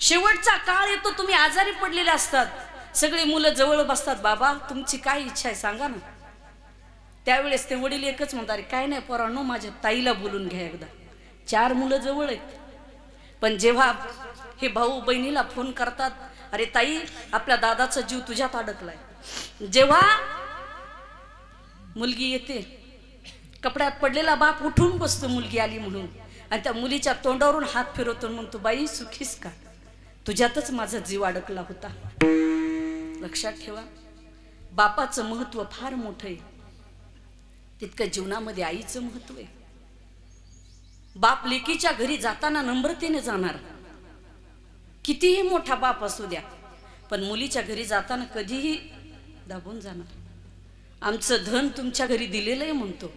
शेवटचा काळ येतो, तुम्ही आजारी पडलेले असतात, सगळे मुलं जवळ बसतात, बाबा तुमची काय इच्छा आहे सांगा ना. त्यावेळेस ते वडील एकच म्हणतात, काय नाही पोरांनो, माझ्या ताईला बोलून घ्या एकदा. 4 मुलं जवळ आहेत, पण जेव्हा हे भाऊ बहिणीला फोन करतात, अरे ताई आपल्या दादाचा जीव तुझ्यात अडकलाय. जेव्हा मुलगी येते, कपड्यात पडलेला बाप उठून बसतो मुलगी आली म्हणून, आणि त्या मुलीच्या तोंडावरून हात फिरवतो, म्हणतो बाई सुखीस का, तुझ्यातच माझा जीव अडकला होता. लक्षात ठेवा, बापाचं महत्व फार मोठं आहे, तितकं जीवनामध्ये आईचं महत्व आहे. बाप लेकीच्या घरी जाताना नम्रतेने जाणार, कितीही मोठा बाप असू द्या, पण मुलीच्या घरी जाताना कधीही दाबून जाणार. आमचं धन तुमच्या घरी दिलेलं आहे म्हणतो,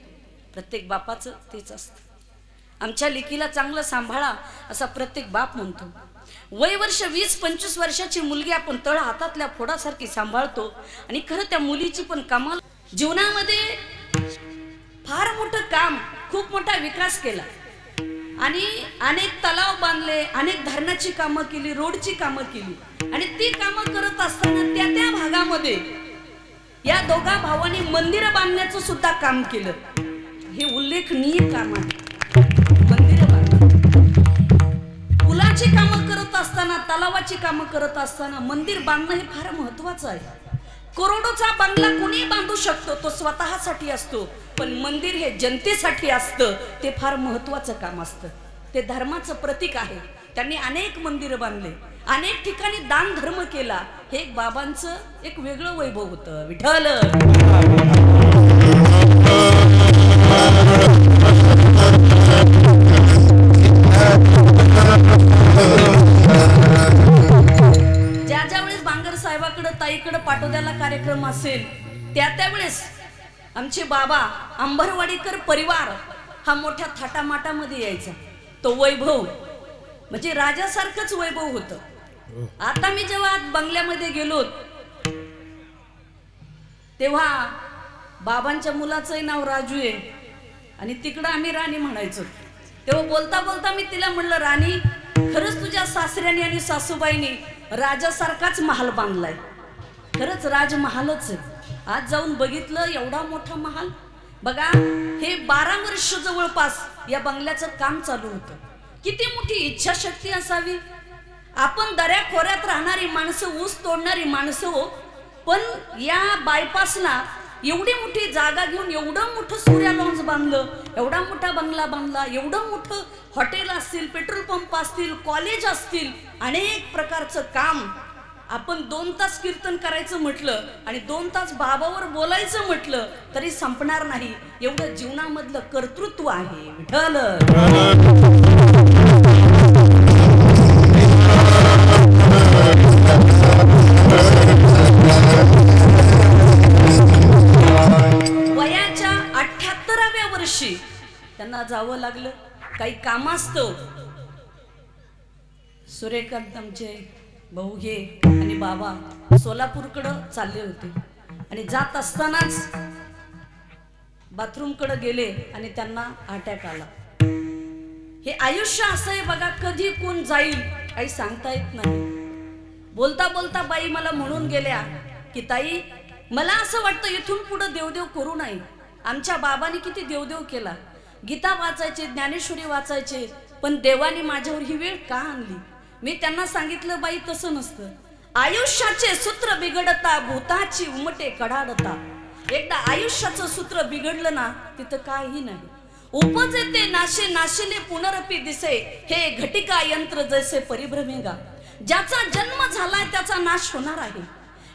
प्रत्येक बापाचं तेच असतं. आमच्या लेकीला चांगलं सांभाळा असा प्रत्येक बाप म्हणतो. वय वर्ष 20-25 वर्षाची मुलगी आपण तळ हातातल्या फोडासारखी सांभाळतो, आणि खरं त्या मुलीची पण कमाल. जीवनामध्ये फार मोठं काम, खूप मोठा विकास केला, आणि अनेक तलाव बांधले, अनेक धरणाची कामं केली, रोडची कामं केली, आणि ती कामं करत असताना त्या भागामध्ये या दोघा भावांनी मंदिर बांधण्याचं सुद्धा काम केलं. हे उल्लेखनीय काम आहे. मंदिर पुलाची कामं करत असताना, तलावाची कामं करत असताना मंदिर बांधणं हे फार महत्वाचं आहे. करोडोचा बंगला कोणी बांधू शकतो, तो स्वतःसाठी असतो, पण मंदिर हे जनतेसाठी असतं, ते फार महत्वाचं काम असतं. ते धर्माचं प्रतीक आहे. त्यांनी अनेक मंदिरं बांधले, अनेक ठिकाणी दान धर्म केला. हे एक बाबांचं एक वेगळं वैभव होतं. विठ्ठल ज्या वेळेस बांगर साहेबाकडे, ताईकडे पाटोद्याला कार्यक्रम असेल, त्यावेळेस आमचे बाबा अंबरवाडीकर परिवार हा मोठ्या थाटामाटामध्ये यायचा. तो वैभव म्हणजे राजासारखंच वैभव होतं. आता मी जेव्हा बंगल्यामध्ये गेलो, तेव्हा बाबांच्या मुलाचंही नाव राजू आहे, आणि तिकडं आम्ही राणी म्हणायचो. तेव्हा बोलता बोलता मी तिला म्हणलं, राणी खरंच तुझ्या सासऱ्याने आणि सासूबाईंनी राजासारखाच महाल बांधलाय. खरंच राजमहालच आहे. आज जाऊन बघितलं, एवढा मोठा महाल बघा. हे 12 वर्ष जवळपास या बंगल्याचं काम चालू होतं. किती मोठी इच्छाशक्ती असावी. आपण दऱ्या खोऱ्यात राहणारी माणसं, ऊस तोडणारी माणसं हो, पण या बायपासला एवढी मोठी जागा घेऊन एवढं मोठं सूर्या लॉन्स बांधलं, एवढा मोठा बंगला बांधला, एवढं मोठं हॉटेल असतील, पेट्रोल पंप असतील, कॉलेज असतील, अनेक प्रकारचं काम. आपण 2 तास कीर्तन करायचं म्हटलं आणि 2 तास बाबावर बोलायचं म्हटलं तरी संपणार नाही. एवढं जीवनामधलं कर्तृत्व आहे. विठ्ठल वयाच्या 78व्या वर्षी त्यांना जावं लागलं. काही कामास्तव सूर्यकांत आमचे भाऊ हे आणि बाबा सोलापूरकडं चालले होते, आणि जात असतानाच बाथरूमकडे गेले आणि त्यांना अटॅक आला. हे आयुष्य असं आहे बघा, कधी कोण जाईल काही सांगता येत नाही. बोलता बोलता बाई मला म्हणून गेल्या की ताई, मला असं वाटतं इथून पुढे देवदेव करू नये. आमच्या बाबांनी किती देवदेव केला, गीता वाचायचे, ज्ञानेश्वरी वाचायचे, पण देवाने माझ्यावर ही वेळ का आणली. मी त्यांना सांगितलं, बाई तसं नसतं. आयुष्याचे सूत्र बिघडता भूताची उमटे कडाडता. एकदा आयुष्याचं सूत्र बिघडलं ना, तिथं काही नाही. उपजे ते नाशे नाशिले पुनरपी दिसे, हे घटिका यंत्र जैसे परिभ्रमेगा. ज्याचा जन्म झालाय त्याचा नाश होणार आहे.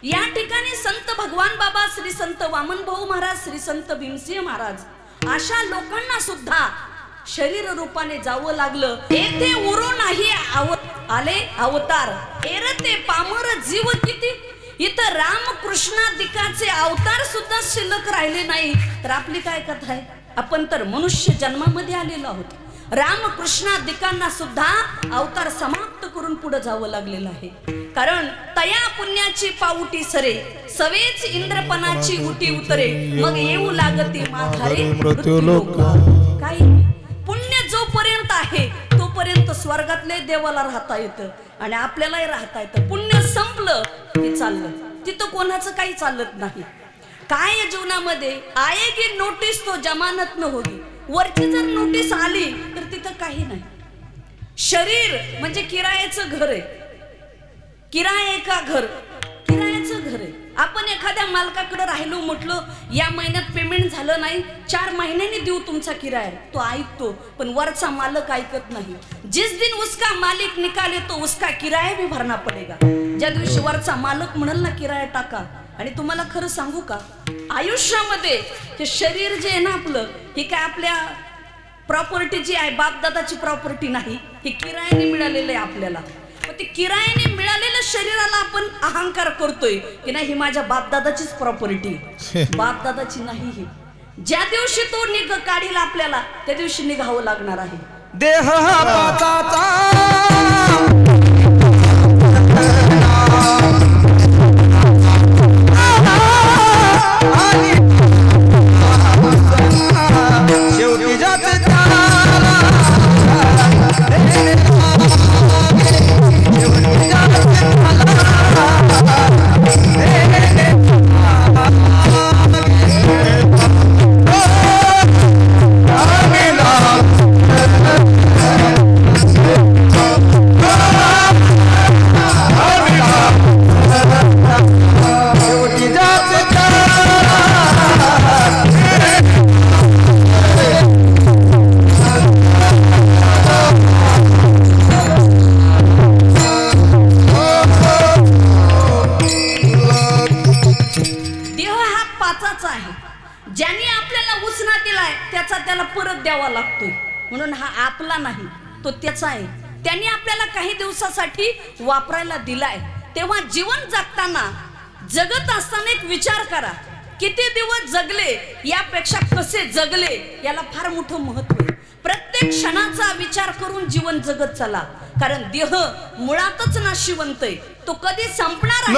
या ठिकाणी संत भगवान बाबा, श्री संत वामन भाऊ महाराज, श्री संत भीमसिंह महाराज अशा लोकांना सुद्धा शरीर रूपाने जावं लागलं. येथे उरो नाही आले अवतार, एरते पामर जीव किती. इथं रामकृष्णादिकाचे अवतार सुद्धा शिल्लक राहिले नाही, तर आपली काय कथा आहे. आपण तर मनुष्य जन्मामध्ये आलेलो आहोत. रामकृष्णादिकांना सुद्धा अवतार समाप्त करून पुढे जावं लागलेलं आहे. कारण तया पुण्याची पाऊटी सरे, सवेच इंद्रपणाची उटी उतरे, मग येऊ लागते माघारे मृत्यूलोक. काही पुण्य जोपर्यंत आहे तोपर्यंत स्वर्गातले देवाला राहता येतं आणि आपल्यालाही राहता येतं. पुण्य संपलं की चाललं, तिथं कोणाचं काही चालत नाही. काय आहे जीवनामध्ये, आएगी नोटीस तो जमानत न होगी. वरची जर नोटीस आली तर तिथं काही नाही. शरीर म्हणजे किरायाचं घर आहे. किराया का घर, किरायाचं घर आहे. आपण एखाद्या मालकाकडे राहिलो, म्हटलं या महिन्यात पेमेंट झालं नाही, 4 महिन्यांनी देऊ तुमचा किराया, तो ऐकतो. पण वरचा मालक ऐकत नाही. जिस दिन उसका मालिक निकाले तो उसका किराया भी भरना पडेगा. ज्या दिवशी वरचा मालक म्हणाल ना किराया टाका. आणि तुम्हाला खरं सांगू का, आयुष्यामध्ये हे शरीर जे आहे ना आपलं, हे काय आपल्या प्रॉपर्टीची आहे, बापदादाची प्रॉपर्टी नाही. हे किरायाने मिळालेलं आहे आपल्याला. पण ते किरायाने मिळालेल्या शरीराला आपण अहंकार करतोय की नाही ही माझ्या बापदादाचीच प्रॉपर्टी, बापदादाची नाही. ही ज्या दिवशी तो निघ काढील आपल्याला त्या दिवशी निघावं लागणार आहे. देह शेवटी जाते म्हणून हा आपला नाही, तो त्याचा आहे. त्यांनी आपल्याला काही दिवसासाठी वापरायला दिलाय. तेव्हा जीवन जगताना, जगत असताना एक विचार करा, किती दिवस जगले यापेक्षा कसे जगले याला फार मोठं महत्व आहे. प्रत्येक क्षणाचा विचार करून जीवन जगत चला, कारण देह मुळातच नाशिवंत आहे. तो कधी संपणार आहे.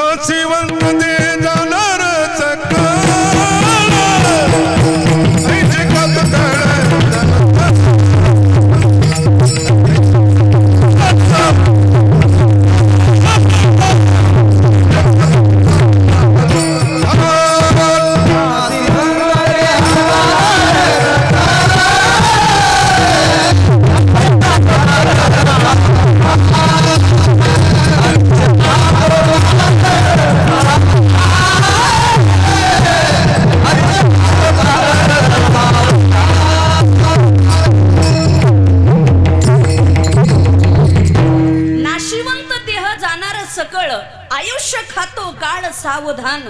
सावधान.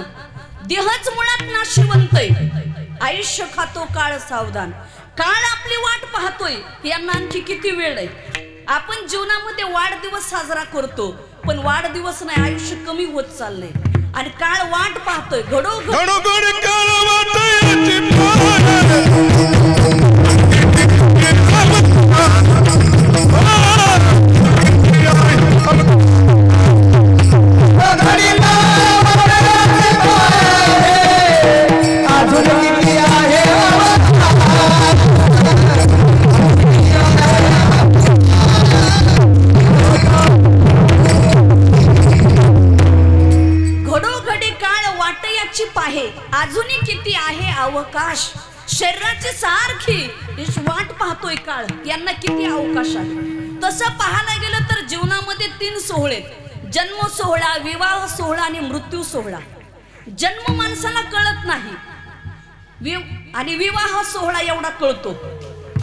देहच मुळात नाशिवंत आहे. आयुष्य खातो काळ सावधान. काळ आपली वाट पाहतोय, यांना आणखी किती वेळ आहे. आपण जीवनामध्ये वाढदिवस साजरा करतो, पण वाढदिवस नाही, आयुष्य कमी होत चाललंय आणि काळ वाट पाहतोय. घडोघडी काळ अजूनही किती आहे अवकाश. शरीराची सारखी वाट पाहतोय काळ, यांना किती अवकाश आहे. तसं पाहायला गेलं तर जीवनामध्ये 3 सोहळे: जन्म सोहळा, विवाह सोहळा आणि मृत्यू सोहळा. जन्म माणसाला कळत नाही आणि विवाह सोहळा एवढा कळतो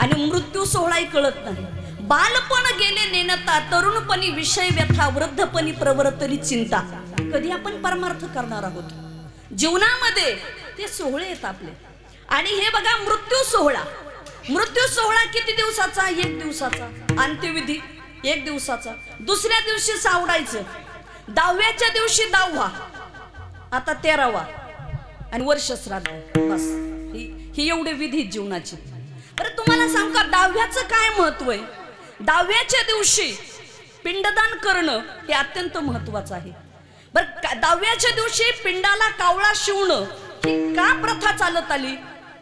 आणि मृत्यू सोहळाही कळत नाही. बालपण गेले नेनता, तरुणपणी विषय व्यथा, वृद्धपणी प्रवृत्तनी चिंता. कधी आपण परमार्थ करणार आहोत. जीवनामध्ये ते सोहळे आहेत आपले. आणि हे बघा मृत्यू सोहळा. मृत्यू सोहळा किती दिवसाचा? 1 दिवसाचा. अंत्यविधी 1 दिवसाचा. दुसऱ्या दिवशी सावडायचं, 10व्याच्या दिवशी 10वा, आता 13वा आणि वर्ष श्राद्ध. बस ही एवढे विधी जीवनाची. बरं तुम्हाला सांगू का 10व्याचं काय महत्व आहे? 10व्याच्या दिवशी पिंडदान करणं हे अत्यंत महत्वाचं आहे. बरं 10व्याच्या दिवशी पिंडाला कावळा शिवणं ही का प्रथा चालत आली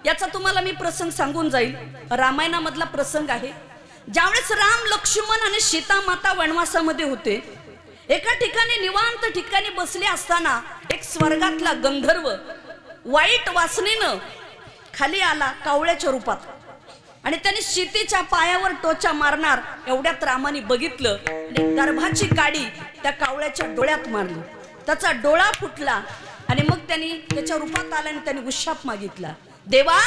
याचा तुम्हाला मी प्रसंग सांगून जाईल. रामायणामधला प्रसंग आहे. ज्यावेळेस राम लक्ष्मण आणि सीता माता वनवासामध्ये होते, एका ठिकाणी निवांत ठिकाणी बसले असताना एक स्वर्गातला गंधर्व वाईट वासनेनं खाली आला कावळ्याच्या रूपात, आणि त्याने सीतेच्या पायावर टोचा मारणार एवढ्यात रामाने बघितलं आणि गर्भाची काडी त्या कावळ्याच्या डोळ्यात मारली. त्याचा डोळा फुटला आणि मग त्यांनी त्याच्या रूपात आला आणि त्याने उशाप मागितला, देवा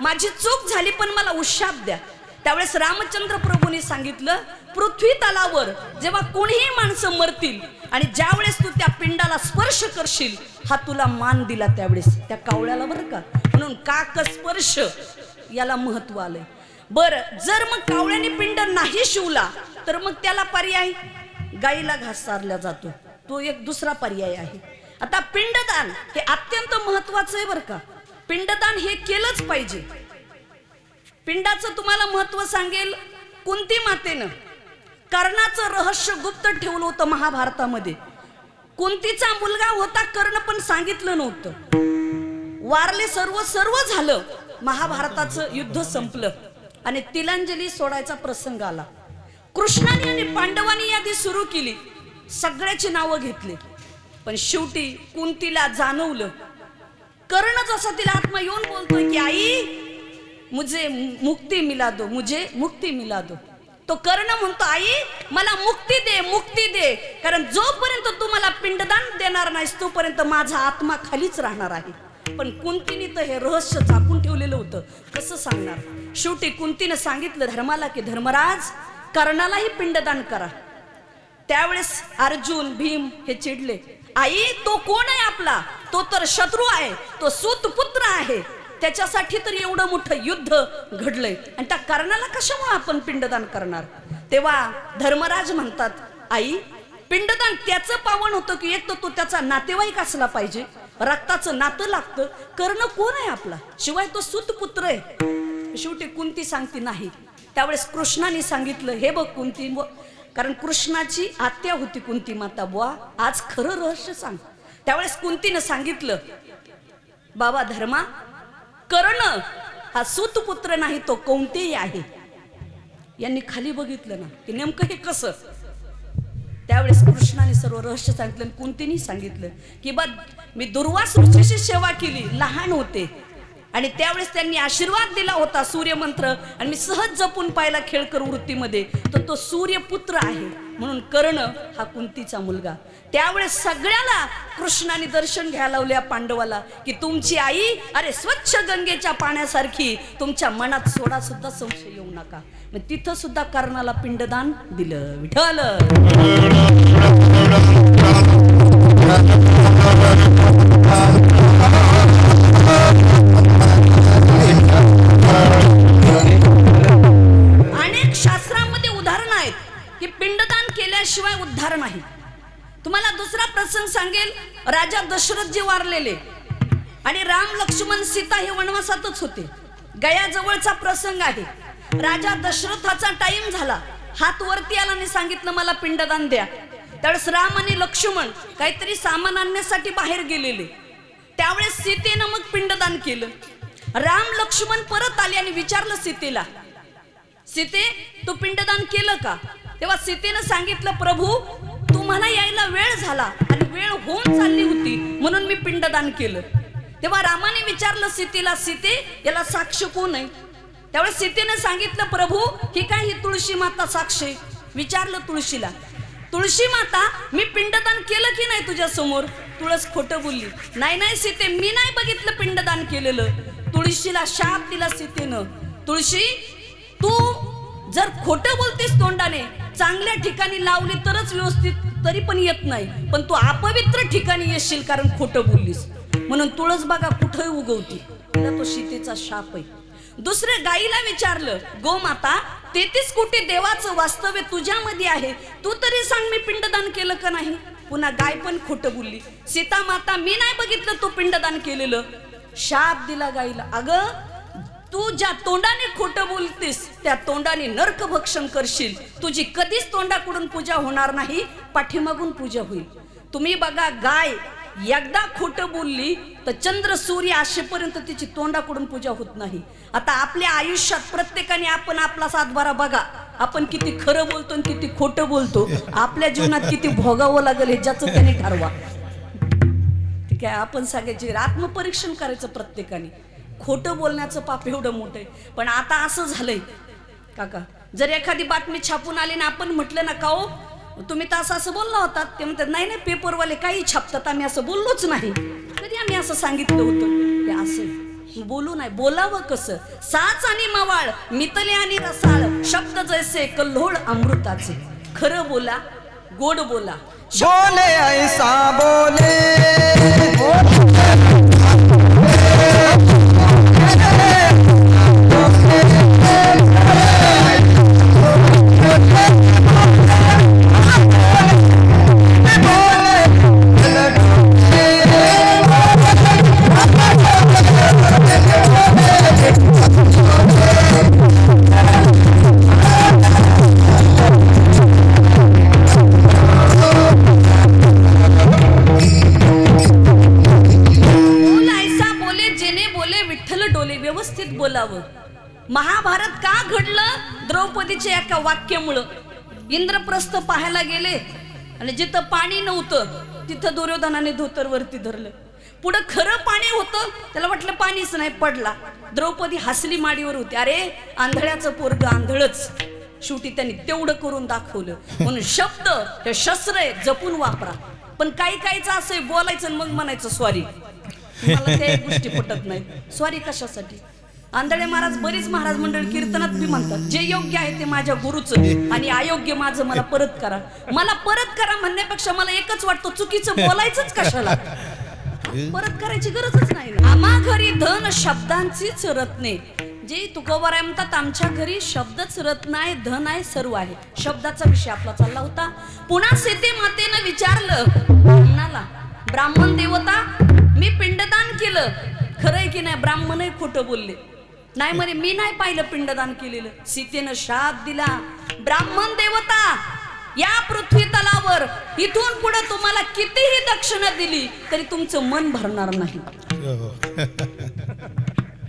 माझी चूक झाली पण मला उशाप द्या. त्यावेळेस रामचंद्र प्रभूंनी सांगितलं, पृथ्वी तलावर जेव्हा कोणीही माणसं मरतील आणि ज्यावेळेस तू त्या पिंडाला स्पर्श करशील हा तुला मान दिला त्यावेळेस त्या कावळ्याला, बरं का. म्हणून काक स्पर्श याला महत्व आलंय. बरं, जर मग कावळ्याने पिंड नाही शिवला तर मग त्याला पर्याय गाईला घास चारला जातो, तो एक दुसरा पर्याय आहे. आता पिंडदान हे अत्यंत महत्वाचं आहे बरं का. पिंडदान हे केलंच पाहिजे. पिंडाचं तुम्हाला महत्व सांगेल, कुंती मातेनं कर्णाचं रहस्य गुप्त ठेवलं होतं महाभारतामध्ये. कुंतीचा मुलगा होता कर्ण पण सांगितलं नव्हतं. वारले सर्व झालं, महाभारताचं युद्ध संपलं आणि तिलांजली सोडायचा प्रसंग आला. कृष्णाने आणि पांडवांनी यादी सुरू केली, सगळ्याची नावं घेतली, पण शेवटी कुंतीला जाणवलं, कर्ण जसा तिला आत्मा येऊन बोलतोय की आई मुझे मुक्ती मिला दो, मुझे मुक्ती मिला दो. तो कर्ण म्हणतो आई मला मुक्ती दे, मुक्ती दे, कारण जोपर्यंत तू मला पिंडदान देणार नाहीस तोपर्यंत माझा आत्मा खालीच राहणार आहे. पण कुंतीने तर हे रहस्य झाकून ठेवलेलं होतं, कसं सांगणार. शेवटी कुंतीनं सांगितलं धर्माला की धर्मराज कर्णालाही पिंडदान करा. त्यावेळेस अर्जुन भीम हे चिडले, आई तो कोण आहे आपला, तो तर शत्रू आहे, तो सूतपुत्र आहे, त्याच्यासाठी तर एवढं मोठं युद्ध घडलंय आणि त्या कर्णाला कशामुळे आपण पिंडदान करणार. तेव्हा धर्मराज म्हणतात, आई पिंडदान त्याचं पावन होतं की एक तर तो त्याचा नातेवाईक असला पाहिजे, रक्ताचं नातं लागतं. कर्ण कोण आहे आपला, शिवाय तो सूतपुत्र आहे. शेवटी कुंती सांगते नाही. त्यावेळेस कृष्णाने सांगितलं, हे बघ कुंती, कारण कृष्णाची आत्या होती कुंती माता, बुवा आज खरं रहस्य सांग. त्यावेळेस कुंतीनं सांगितलं, बाबा धर्मा कर्ण हा सूतपुत्र नाही, तो कौंतेय आहे. यांनी खाली बघितलं ना की नेमकं हे कसं. त्यावेळेस कृष्णाने सर्व रहस्य सांगितलं. कुंतीने सांगितलं की बा मी दुर्वास ऋषीची सेवा केली, लहान होते, आणि त्यावेळेस त्यांनी आशीर्वाद दिला होता सूर्यमंत्र, आणि मी सहज जपून पाहिला खेळकर वृत्तीमध्ये, तर तो सूर्यपुत्र आहे. म्हणून कर्ण हा कुंतीचा मुलगा. त्यावेळेस सगळ्याला कृष्णाने दर्शन घ्यायला लावल्या पांडवाला की तुमची आई अरे स्वच्छ गंगेच्या पाण्यासारखी, तुमच्या मनात सोडा सुद्धा संशय येऊ नका. मग तिथं सुद्धा कर्णाला पिंडदान दिलं. विठ्ठल अनेक शास्त्रांमध्ये उदाहरण आहेत की पिंडदान केल्याशिवाय उद्धार नाही. तुम्हाला दुसरा प्रसंग सांगेल. राजा दशरथ जे वारलेले आणि राम लक्ष्मण सीता हे वनवासातच होते. गयाजवळचा प्रसंग आहे. राजा दशरथाचा टाइम झाला, हात वरती आला आणि सांगितलं मला पिंडदान द्या. त्यावेळेस राम आणि लक्ष्मण काहीतरी सामान आणण्यासाठी बाहेर गेलेले. त्यावेळेस सीतेनं मग पिंडदान केलं. राम लक्ष्मण परत आले आणि विचारलं सीतेला, सीते तू पिंडदान केलं का. तेव्हा सीतेनं सांगितलं, प्रभू तुम्हाला यायला वेळ झाला आणि वेळ होऊन चालली होती म्हणून मी पिंडदान केलं. तेव्हा रामाने विचारलं सीतेला, सीते याला साक्ष कोण आहे. त्यावेळेस सीतेनं सांगितलं, प्रभू ही काय ही तुळशी माता साक्ष आहे. विचारलं तुळशीला, तुळशी माता मी पिंडदान केलं की नाही तुझ्या समोर. तुळस खोटं बोलली, नाही नाही सीते मी नाही बघितलं पिंडदान केलेलं. तुळशीला शाप दिला सीतेनं, तुळशी तू जर खोटं बोलतेस तोंडाने, चांगल्या ठिकाणी लावली तरच व्यवस्थित, तरी पण येत नाही, पण तू अपवित्र ठिकाणी येशील कारण खोटं बोललीस. म्हणून तुळस बघा कुठे उगवती, तो सीतेचा शाप आहे. दुसऱ्या गाईला विचारलं, गोमाता 33 कोटी देवाचं वास्तव्य तुझ्यामध्ये आहे, तू तरी सांग मी पिंडदान केलं का नाही. पुन्हा गाय पण खोटं बोलली, सीता माता मी नाही बघितलं तू पिंडदान केलेलं. शाप दिला गाईला, अगं तू ज्या तोंडाने खोटं बोलतेस त्या तोंडाने नरक भक्षण करशील. तुझी कधीच तोंडाकडून पूजा होणार नाही, पाठीमागून पूजा होईल. तुम्ही बघा गाय एकदा खोटं बोलली तर चंद्र सूर्य असेपर्यंत तिची तोंडाकडून पूजा होत नाही. आता आपल्या आयुष्यात प्रत्येकाने आपण आपला सातबारा बघा, आपण किती खरं बोलतो आणि किती खोटं बोलतो, आपल्या जीवनात किती भोगावं लागेल हे ज्याचं त्याने ठरवा. ठीक आहे, आपण सगळ्याचे आत्मपरीक्षण करायचं प्रत्येकाने. खोटं बोलण्याचं पाप एवढं मोठं आहे. पण आता असं झालंय काका, जर एखादी बातमी छापून आली ना आपण म्हटलं ना का हो तुम्ही तर असं बोलला होतात, ते म्हणतात नाही नाही पेपरवाले काही छापतात, आम्ही असं बोललोच नाही, कधी आम्ही असं सांगितलं होतं. हे असं बोलू नाही. बोलावं कसं? साच आणि मवाळ, मितले आणि रसाळ, शब्द जैसे कल्होळ अमृताचे. खरं बोला, गोड बोला. बोले ऐसा बोले महाभारत का घडलं? द्रौपदीच्या एका वाक्यामुळं. इंद्रप्रस्थ पाहायला गेले आणि जिथं पाणी नव्हतं तिथं दुर्योधनाने धोतर वरती धरलं. पुढं खरं पाणी होतं, त्याला वाटलं पाणीच नाही, पडला. द्रौपदी हसली माडीवर होती. अरे आंधळ्याचं पोरग आंधळच. शेवटी त्यांनी तेवढं करून दाखवलं. म्हणून शब्द हे शस्त्र आहे, जपून वापरा. पण काही काहीच असं बोलायचं मग म्हणायचं सॉरी. मला त्या गोष्टी पटत नाहीत. सॉरी कशासाठी? आंधळे महाराज बरीच महाराज मंडळ कीर्तनात बी म्हणतात, जे योग्य आहे ते माझ्या गुरुचं आणि अयोग्य माझं मला परत करा. मला परत करा म्हणण्यापेक्षा मला एकच वाटतं, चुकीचं बोलायचंच कशाला? परत करायची गरजच नाही. आम्हा घरी धन शब्दांचीच रत्ने. जे तुकोबाराय म्हणतात आमच्या घरी शब्दच रत्न आहे, धन आहे, सर्व आहे. शब्दाचा विषय आपला चालला होता. पुन्हा सीते मातेनं विचारलं ब्राह्मणाला, ब्राह्मण देवता मी पिंडदान केलं, खरंय की नाही? ब्राह्मणही खोटं बोलले. नाही म्हणे मी नाही पाहिलं पिंडदान केलेलं. सीतेनं शाप दिला, ब्राह्मण देवता या पृथ्वी तलावर इथून पुढे तुम्हाला कितीही दक्षिणा दिली तरी तुमचं मन भरणार नाही.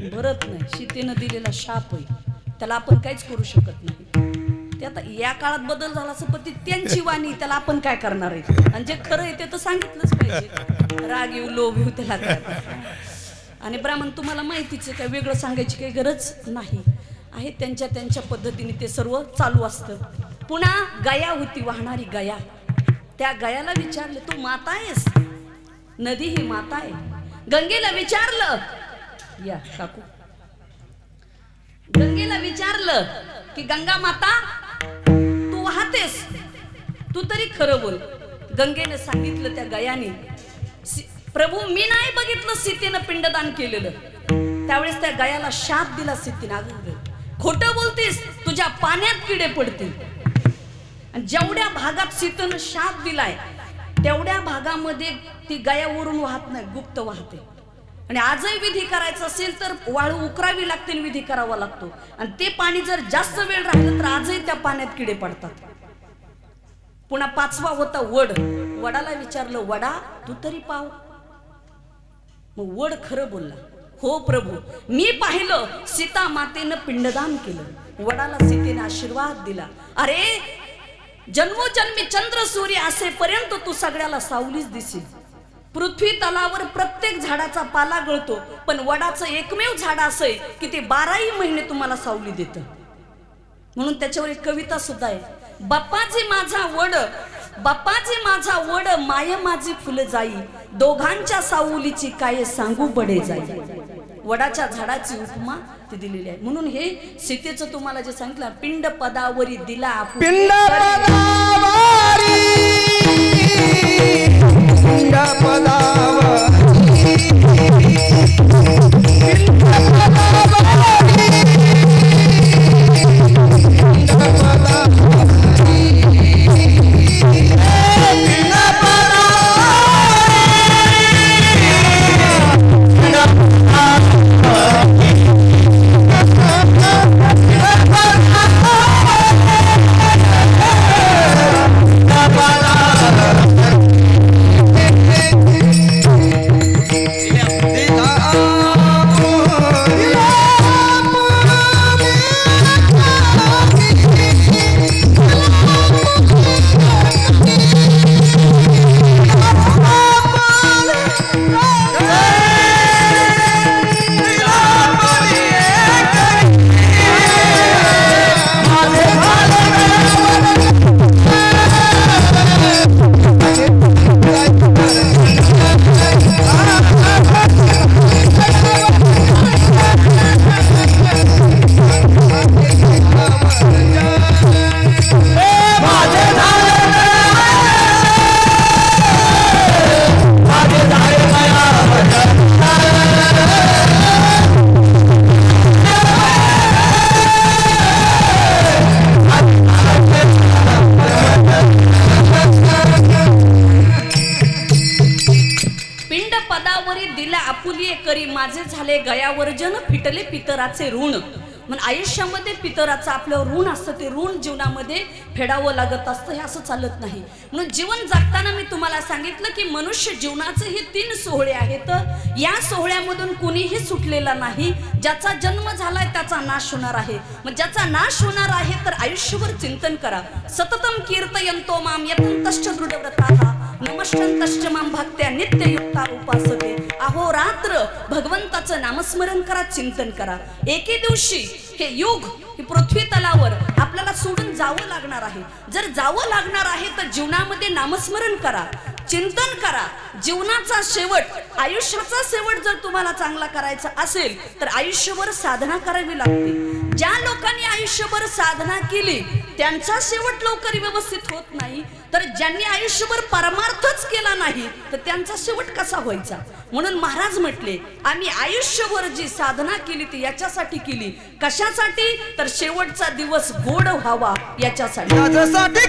भरत नाही. सीतेनं दिलेला शाप आहे, त्याला आपण काहीच करू शकत नाही. ते आता या काळात बदल झाला असं, पण त्यांची वाणी, त्याला आपण काय करणार आहे? आणि जे खरं आहे ते तर सांगितलंच पाहिजे. राग येऊ लोभ येऊ त्याला काय. आणि ब्राह्मण तुम्हाला माहितीच आहे, काय वेगळं सांगायची काही गरज नाही आहे. त्यांच्या त्यांच्या पद्धतीने ते सर्व चालू असतं. पुन्हा गया होती, वाहणारी गया. त्या गयाला विचारलं तू माता आहेस? नदी ही माता आहे. गंगेला विचारलं, या काकू, गंगेला विचारलं की गंगा माता तू वाहतेस, तू तरी खरं बोल. गंगेने सांगितलं त्या गयाने, प्रभू मी नाही बघितलं सीतेनं पिंडदान केलेलं. त्यावेळेस त्या गयाला शाप दिला सीतेनं, अगं खोटं बोलतेस, तुझ्या पाण्यात किडे पडतील. आणि जेवढ्या भागात सीतेनं शाप दिलाय तेवढ्या भागामध्ये ती गयावरून वाहत नाही, गुप्त वाहते. आणि आजही विधी करायचा असेल तर वाळू उकरावी लागते आणि विधी करावा लागतो. आणि ते पाणी जर जास्त वेळ राहिलं तर आजही त्या पाण्यात किडे पडतात. पुन्हा पाचवा होता वड. वडाला विचारलं, वडा तू तरी पाव. मग वड खरं बोलला, हो प्रभू मी पाहिलं सीता मातेनं पिंडदान केलं. वडाला सीतेने आशीर्वाद दिला, अरे जन्मोजन्मी चंद्र सूर्य असेपर्यंत तू सगळ्याला सावलीच दिसेल. पृथ्वी तलावर प्रत्येक झाडाचा पाला गळतो, पण वडाचं एकमेव झाड असं आहे की ते 12ही महिने तुम्हाला सावली देतं. म्हणून त्याच्यावर एक कविता सुद्धा आहे, बाप्पाजी माझा वड, बाप्पाजी माझा वड, माय माझी फुल जाई, दोघांच्या सावलीची काय सांगू बडे जाई. वडाच्या झाडाची उपमा ती दिलेली आहे. म्हणून हे सीतेचं तुम्हाला जे सांगितलं, पिंड पदावरी दिला, पिंड पदावरी, पिंड पदावरी, पिंड पदावरी, पिंड पदावरी, करी माझे झाले गयावर्जन फिटले पितराचे ऋण. मग आयुष्यामध्ये पितराचं आपल्यावर ऋण असतं, ते ऋण जीवनामध्ये फेडावं लागत असतं. हे असं चालत नाही. म्हणून जीवन जगताना मी तुम्हाला सांगितलं की मनुष्य जीवनाचे हे 3 सोहळे आहेत. या सोहळ्यामधून कुणीही सुटलेला नाही. ज्याचा जन्म झालाय त्याचा नाश होणार आहे. मग ज्याचा नाश होणार आहे तर आयुष्यभर चिंतन करा. सततम कीर्तयंतो माम यतंतश्च दृढव्रताः नमश्चंतश्च माम भक्त्या नित्ययुक्ता उपासते. अहोरात्र भगवंताचं नामस्मरण करा, चिंतन करा. एके दिवशी हे युग हे पृथ्वी तलावर आपल्याला सोडून जावं लागणार आहे. जर जावं लागणार आहे तर जीवनामध्ये नामस्मरण करा, चिंतन करा. जीवनाचा शेवट, आयुष्याचा शेवट जर तुम्हाला चांगला करायचा असेल तर आयुष्यभर साधना करावी लागते. ज्या लोकांनी आयुष्यभर साधना केली त्यांचा शेवट लवकर व्यवस्थित होत नाही, तर ज्यांनी आयुष्यभर परमार्थच केला नाही तर त्यांचा शेवट कसा व्हायचा. म्हणून महाराज म्हटले आम्ही आयुष्यभर जी साधना केली ती याच्यासाठी केली. कशासाठी? तर शेवटचा दिवस गोड व्हावा याच्यासाठी. याच्यासाठी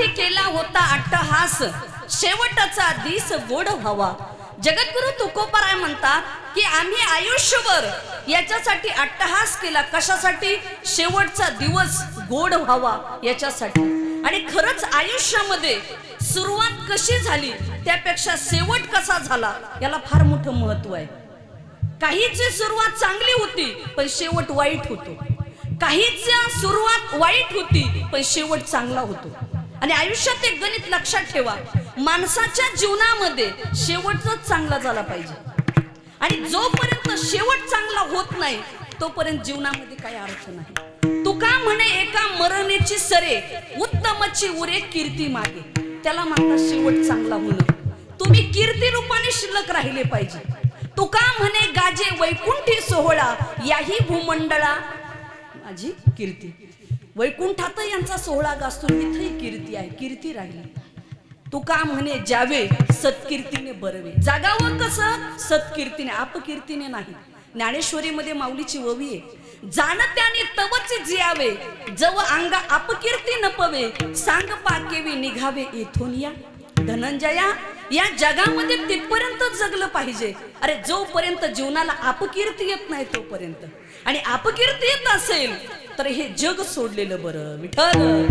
केला शेवटचा दिस गोड व्हावा. जगद्गुरु तुकोबाराय म्हणतात की आम्ही आयुष्यभर याच्यासाठी अट्टहास केला. कशासाठी? शेवटचा दिवस गोड व्हावा याच्यासाठी. आणि खरंच आयुष्यामध्ये सुरुवात कशी झाली त्यापेक्षा शेवट कसा झाला याला फार मोठं महत्व आहे. काहीची सुरुवात चांगली होती पण शेवट वाईट होतो. काहीची सुरुवात वाईट होती पण शेवट चांगला होतो. आणि आयुष्यात एक गणित लक्षात ठेवा, माणसाच्या जीवनामध्ये शेवटच चांगला झाला पाहिजे. आणि जोपर्यंत शेवट चांगला होत नाही तोपर्यंत जीवनामध्ये काही अर्थ नाही. तुका म्हणे एका मरणेची सरे उत्तमची उरे कीर्ती मागे. त्याला म्हणतात शेवट चांगला होणं. तुम्ही कीर्ती रूपाने शिल्लक राहिले पाहिजे. तुका म्हणे गाजे वैकुंठी सोहळा याही भूमंडळा माझी कीर्ती. वैकुंठात यांचा सोहळा गाजतो, इथेही कीर्ती आहे. कीर्ती राहिली. तुका म्हणे जावे सत्कीर्तीने बरवे. जागावं कसं? सत्कीर्तीने, अपकीर्तीने नाही. ज्ञानेश्वरीमध्ये माऊलीची ओवी आहे, जाण त्याने तवच जियावे जव अंगा अपकीर्ती न पवे सांग पाकेवी निघावे येथून या. धनंजया, या जगामध्ये तिथपर्यंत जगलं पाहिजे. अरे जोपर्यंत जीवनाला अपकीर्ती येत नाही तोपर्यंत. आणि अपकीर्ती येत असेल तर हे जग सोडलेलं बरं. विठ्ठल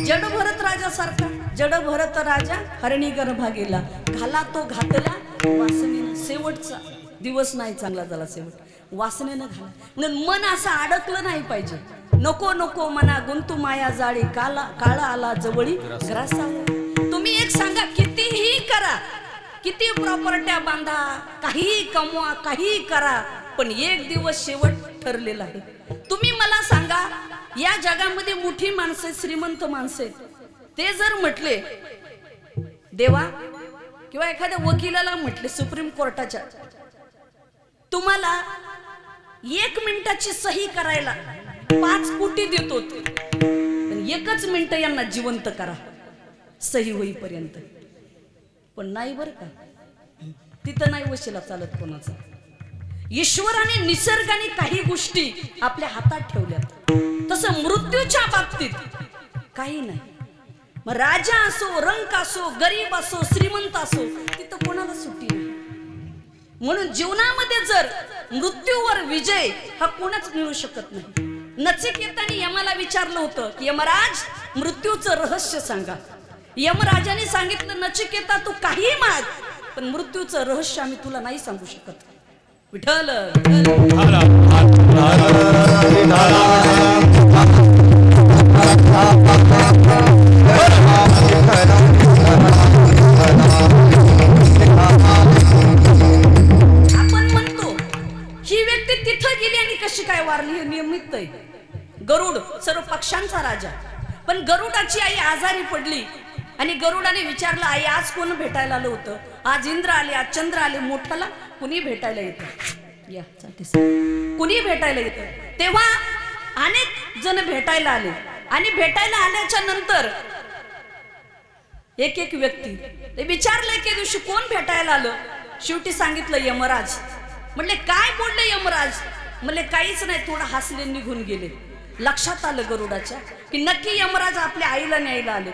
जड भरत राजा सारखा, जड भरत राजा हरणी गर्भा गेला, घाला तो घातला वासनेनं. शेवटचा दिवस नाही चांगला झाला, शेवट वासनेनं घाला. म्हणून मन असं अडकलं नाही पाहिजे. नको नको मना गुंतू माया जाळी, काळा आला जवळी ग्रासा. तुम्ही एक सांगा, कितीही करा, किती प्रॉपर्ट्या बांधा, काही कमवा, काही करा, पण एक दिवस शेवट ठरलेला आहे. तुम्ही मला सांगा, या जगामध्ये मोठी माणसं, श्रीमंत माणसे, ते जर म्हटले देवा किंवा एखाद्या वकिलाला म्हटले सुप्रीम कोर्टाच्या, तुम्हाला 1 मिनिटाची सही करायला 5 कोटी देतो, पण 1च मिनिट यांना जिवंत करा सही होईपर्यंत. पण नाही बर का, तिथं नाही वशिला चालत कोणाचा. ईश्वराने निसर्गाने काही गोष्टी आपल्या हातात ठेवल्यात, तसं मृत्यूच्या बाबतीत काही नाही. मग राजा असो, रंक असो, गरीब असो, श्रीमंत असो, तिथं कोणाला सुट्टी नाही. म्हणून जीवनामध्ये जर मृत्यूवर विजय हा कोणाच मिळू शकत नाही. नचिकेताने यमाला विचारलं होतं की यमराज मृत्यूचं रहस्य सांगा. यमराजाने सांगितलं नचिकेता तू काही माग, पण मृत्यूचं रहस्य आम्ही तुला नाही सांगू शकत. विठ्ठल आपण म्हणतो ही व्यक्ती तिथं गेली आणि कशी काय वारली, हे नियमित आहे. गरुड सर्व पक्ष्यांचा राजा, पण गरुडाची आई आजारी पडली आणि गरुडाने विचारलं आई आज कोण भेटायला आलं होतं? आज इंद्र आले, आज चंद्र आले, मोठाला कुणी भेटायला येतं, या कुणी भेटायला येतं. तेव्हा अनेक जण भेटायला आले आणि भेटायला आल्याच्या नंतर एक एक व्यक्ती ते विचारलं एके दिवशी कोण भेटायला आलं. शेवटी सांगितलं यमराज. म्हणले काय बोलले यमराज? म्हणले काहीच नाही, थोडं हसले निघून गेले. लक्षात आलं गरुडाच्या की नक्की यमराज आपल्या आईला न्यायला आले.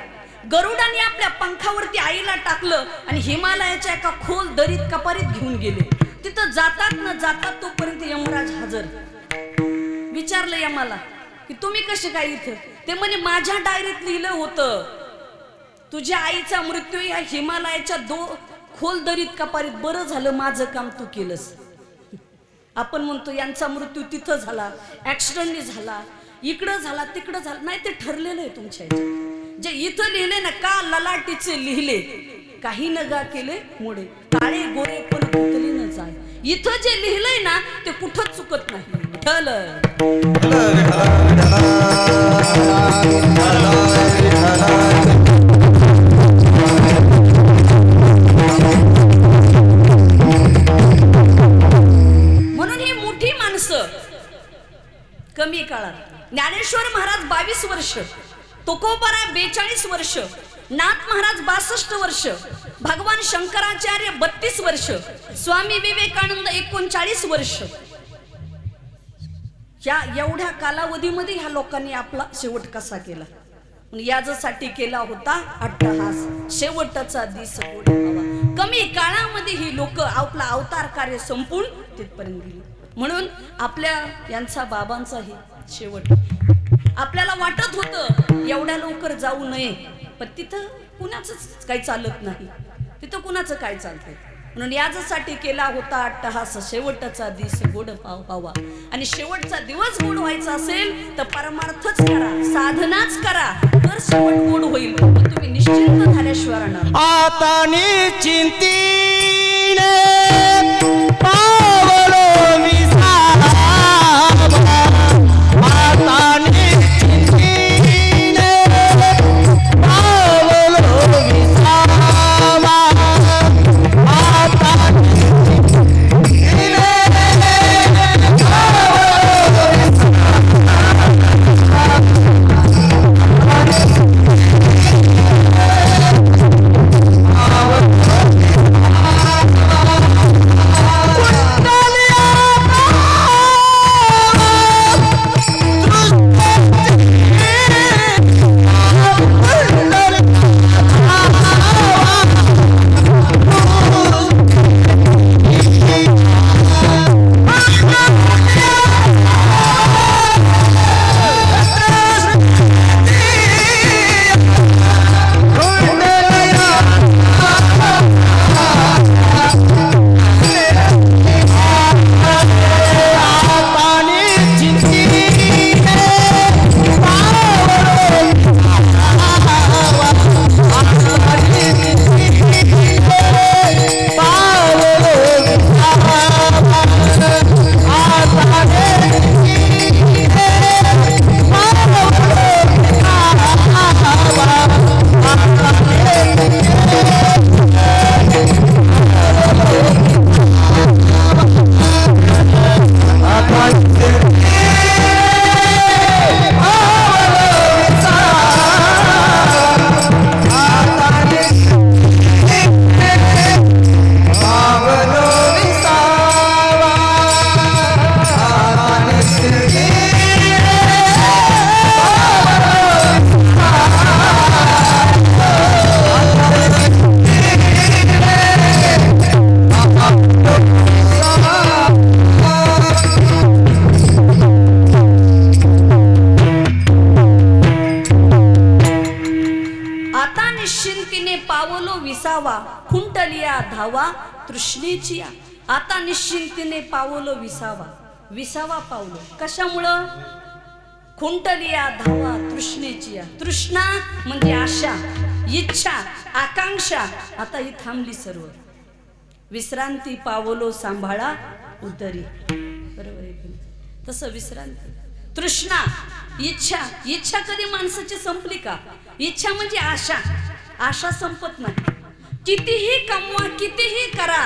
गरुडाने आपल्या पंखावरती आईला टाकलं आणि हिमालयाच्या एका खोल दरीत कपारीत घेऊन गेले. तिथं जातात न जातात तोपर्यंत यमराज हजर. विचारलं यमाला की तुम्ही कसे काय इथं? ते म्हणे माझ्या डायरीत लिहिलं होतं तुझ्या आईचा मृत्यू ह्या हिमालयाच्या खोल दरीत कपारीत. बरं झालं माझं काम तू केलंस. आपण म्हणतो यांचा मृत्यू तिथं झाला, ऍक्सिडेंटने झाला, इकडं झाला, तिकडं झालं. नाही, ते ठरलेलं आहे तुमच्या ह्याच्यात. जे इथं लिहिले ना का ललाटीचे लिहिले, काही नगा केले मोडे, काळे गोरे पण कुतली न जाय. इथं जे लिहिलंय ना ते कुठंच चुकत नाही. म्हणून ही मोठी माणसं कमी काळात ज्ञानेश्वर महाराज 22 वर्ष, तुकोबारा 42 वर्ष, नाथ महाराज 62 वर्ष, भगवान शंकराचार्य 32 वर्ष, स्वामी विवेकानंद 39 वर्ष. या एवढ्या कालावधीमध्ये ह्या लोकांनी आपला शेवट कसा केला? याच्यासाठी केला होता अट्टहास, शेवटचा दिस गोड व्हावा. कमी काळामध्ये ही लोक आपला अवतार कार्य संपून तिथपर्यंत गेली. म्हणून आपल्या यांचा बाबांचाही शेवट आपल्याला वाटत होतं एवढ्या लवकर जाऊ नये, पण तिथं कुणाचंच काही चालत नाही. तिथं कुणाचं काय चालतंय? म्हणून याच्यासाठी केला होता अट्टहास, शेवटचा दिस गोड व्हावा. आणि शेवटचा दिवस गोड व्हायचा असेल तर परमार्थच करा, साधनाच करा, तर शेवट गोड होईल. तुम्ही निश्चिंत झाल्याशिवाय राहणार. आता निश्चिंतीने पावलो विसावा, आता निश्चिंतीने पावलो विसावा, आता निश्चिंतीने पावलो विसावा. धावा तृष्णेची या. आता निश्चिंतीने पावलं विसावा पावलं. कशामुळं? खुंटलिया धावा तृष्णेची या. तृष्णा म्हणजे आशा, इच्छा, आकांक्षा. आता ही थांबली सर्व. विश्रांती पावलो सांभाळा उदरी. बरोबर आहे की? तसं विश्रांती, तृष्णा, इच्छा कधी माणसाची संपली का? इच्छा म्हणजे आशा संपत नाही. कितीही कमवा, कितीही करा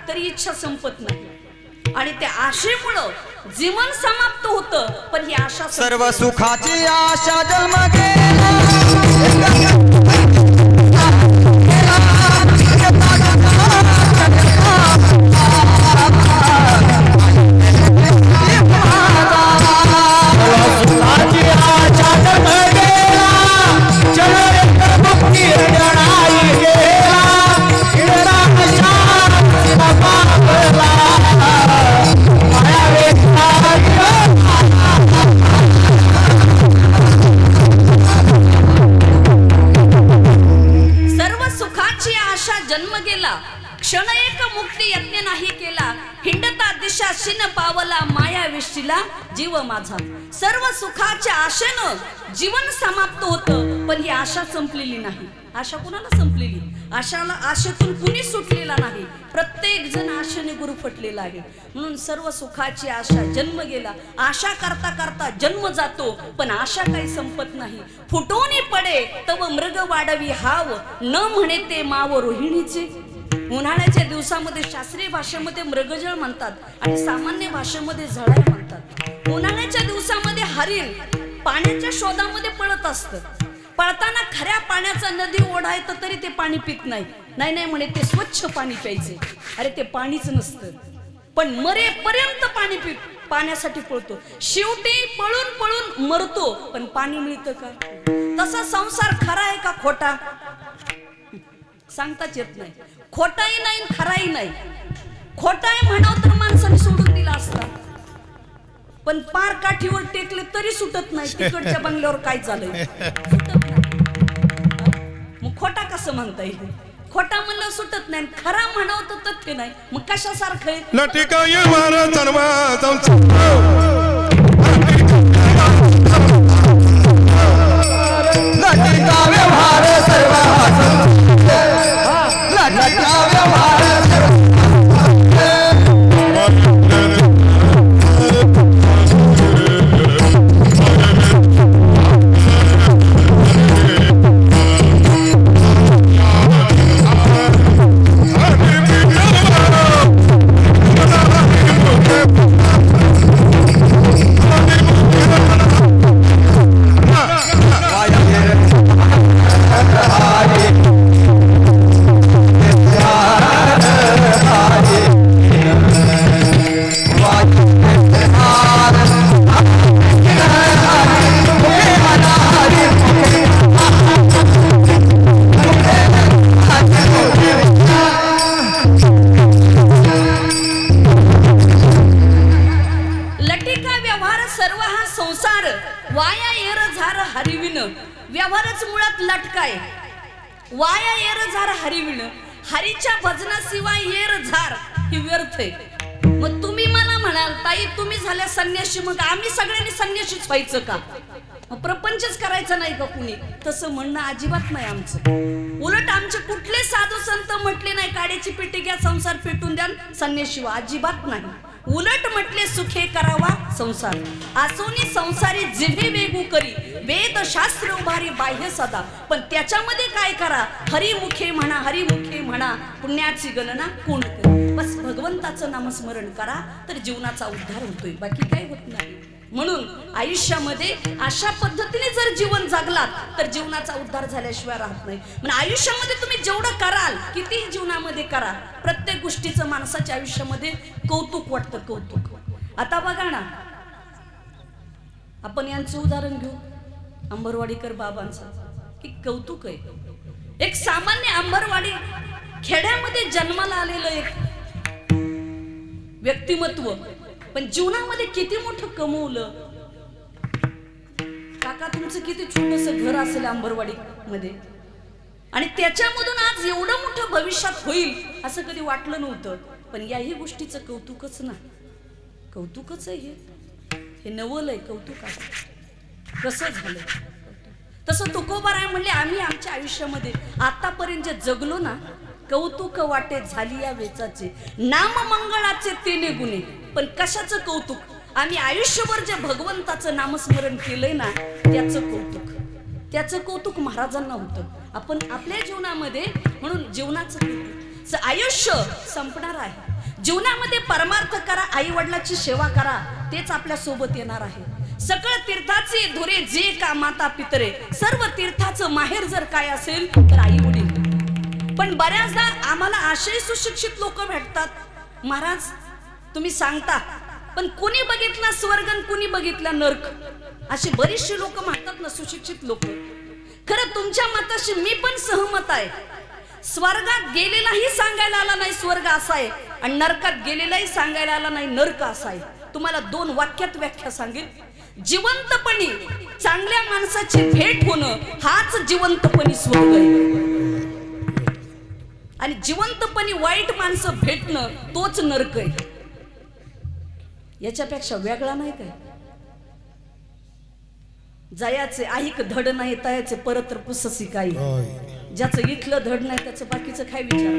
तरी इच्छा संपत नाही. आणि त्या आशेमुळं जीवन समाप्त होतं. पण ही आशा सर्व सुखाची आशा जन्म गेला. जन्म गेला. क्षण एक मुक्ती यज्ञ नाही केला. हिंडता दिशा शिन पावला माया विष्टीला जीव माझा. सर्व सुखाच्या आशेनं जीवन समाप्त होतं. पण ही आशा संपलेली नाही. आशा कुणाला संपलेली? आशेतून कुणी सुटलेला नाही. प्रत्येक जण आशेने गुरफटलेला आहे. म्हणून सर्व सुखाची आशा जन्म गेला. आशा करता करता जन्म जातो. पण आशा काही संपत नाही. फुटोनी पडे तव मृग वाढवी हाव, न म्हणे ते माव रोहिणीचे. उन्हाळ्याच्या दिवसामध्ये शास्त्रीय भाषेमध्ये मृगजळ म्हणतात आणि सामान्य भाषेमध्ये झळाय म्हणतात. उन्हाळ्याच्या दिवसामध्ये हरिण पाण्याच्या शोधामध्ये पळत असतं. पळताना खऱ्या पाण्याचा नदी ओढायचं तरी ते पाणी पित नाही. नाही म्हणे ते स्वच्छ पाणी प्यायचे. अरे ते पाणीच नसतं. पण मरेपर्यंत पाण्यासाठी पळतो. शेवटी पळून मरतो. पण पाणी मिळतं का? तसा संसार खरा आहे का खोटा? सांगताच येत नाही. खोटाही नाही, खराही नाही. खोटा आहे म्हणावं तर माणसाने सोडून दिला असता. पण पार काठीवर टेकले तरी सुटत नाही. तिकडच्या बंगल्यावर काय झालंय सुटत नाही. मग खोटा कसं म्हणता येईल? खोटा म्हणलं सुटत नाही. खरा म्हणावं तर तथ्य नाही. मग कशासारखं आहे? व्यवहारच मुळात लटकाय. वाया येर झार हरिविण. हरीच्या भजनाशिवाय येर झार ही व्यर्थ आहे. मग तुम्ही मला म्हणाल ताई तुम्ही झाल्या संन्याशी, मग आम्ही सगळ्यांनी संन्याशीच व्हायचं का? मग प्रपंचच करायचं नाही का कुणी? तसं म्हणणं अजिबात नाही आमचं. उलट आमचे कुठले साधू संत म्हटले नाही काड्याची पेटी घ्या संसार पेटून द्या संन्याशी व्हा. अजिबात नाही. उलट म्हटले सुखे करावा संसार. आसोनी संसारी जिभे वेगू करी. वेद शास्त्र उभारी बाह्य सदा. पण त्याच्यामध्ये काय करा? हरिमुखे म्हणा पुण्याची गणना कोण करी. बस भगवंताचं नामस्मरण करा तर जीवनाचा उद्धार होतोय. बाकी काय होत नाही. म्हणून आयुष्यामध्ये अशा पद्धतीने जर जीवन जगलात तर जीवनाचा उद्धार झाल्याशिवाय राहत नाही. म्हणजे आयुष्यामध्ये तुम्ही जेवढं कराल कितीही जीवनामध्ये करा प्रत्येक गोष्टीचं माणसाच्या आयुष्यामध्ये कौतुक वाटतं. कौतुक. आता बघा ना आपण यांचं उदाहरण घेऊ अंबरवाडीकर बाबांचं. की कौतुक आहे. एक सामान्य अंबरवाडी खेड्यामध्ये जन्माला आलेलं एक व्यक्तिमत्व पण जीवनामध्ये किती मोठं कमवलं. काका तुमचं किती छोटस घर असेल अंबरवाडी मध्ये आणि त्याच्यामधून आज एवढं मोठं भविष्यात होईल असं कधी वाटलं नव्हतं. पण याही गोष्टीचं कौतुकच ना, कौतुकच आहे हे नवल आहे, कौतुक आहे. कसं झालं तसं तुकोबाराय म्हणले आम्ही आमच्या आयुष्यामध्ये आतापर्यंत जे जगलो ना, कौतुक वाटे झाली या वेचाचे, नाम मंगळाचे तेने गुणे. पण कशाचं कौतुक? आम्ही आयुष्यभर जे भगवंताचं नामस्मरण केलंय ना, त्याचं कौतुक. त्याचं कौतुक महाराजांना होतं. आपण आपल्या जीवनामध्ये म्हणून जीवनाचं कौतुक. आयुष्य संपणार आहे. जीवनामध्ये परमार्थ करा, आई वडिलाची सेवा करा, तेच आपल्या सोबत येणार आहे. सकळ तीर्थाचे धुरे जे का माता पितरे, सर्व तीर्थाचं माहेर जर काय असेल तर आई वडील. पण बऱ्याचदा आम्हाला असे सुशिक्षित लोक भेटतात, महाराज तुम्ही सांगता पण कुणी बघितला स्वर्ग आणि कुणी बघितला नरक, अशी बरीचशी लोक म्हणतात ना, सुशिक्षित लोक. खरं तुमच्या मताशी मी पण सहमत आहे. स्वर्गात गेलेलाही सांगायला आला नाही स्वर्ग असा आहे, आणि नरकात गेलेलाही सांगायला आला नाही नरक असा आहे. तुम्हाला 2 वाक्यात व्याख्या सांगेल. जिवंतपणी चांगल्या माणसाची भेट होणं हाच जिवंतपणी स्वर्ग आहे, आणि जिवंतपणी वाईट माणसं भेटणं तोच नरक आहे. याच्यापेक्षा वेगळा नाही काय. जयाचे ऐक धड नाही तयाचे परत पुससी काही. ज्याचं इथलं धड नाही त्याचं बाकीचं काय विचार.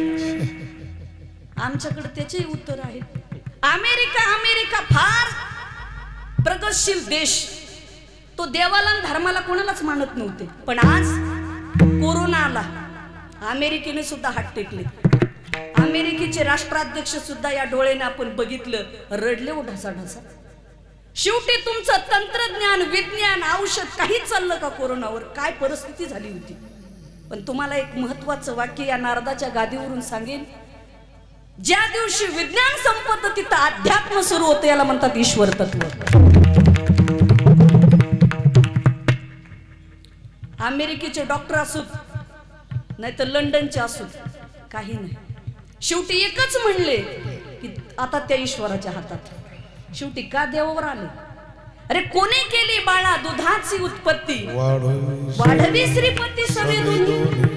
आमच्याकडे त्याचेही उत्तर आहे. अमेरिका फार प्रगतशील देश. तो देवाला आणि धर्माला कोणालाच मानत नव्हते, पण आज कोरोना आला, अमेरिकेने सुद्धा हात टेकले. अमेरिकेचे राष्ट्राध्यक्ष सुद्धा या डोळ्याने आपण बघितलं, रडले हो ढसाढसा. शेवटी तुमचं तंत्रज्ञान, विज्ञान, औषध काही चाललं का कोरोनावर? काय परिस्थिती झाली होती. पण तुम्हाला एक महत्वाचं वाक्य या नारदाच्या गादीवरून सांगेन. ज्या दिवशी विज्ञान संपत तिथं अध्यात्म सुरू होतं, याला म्हणतात ईश्वर तत्व. अमेरिकेचे डॉक्टर असोत नाही तर लंडनचे असोत, काही नाही, शेवटी एकच म्हणले की आता त्या ईश्वराच्या हातात. शेवटी का देवावर आले? अरे कोणी केली बाळा दुधाची उत्पत्ती, वाढवी श्रीपती सवे दोन्ही.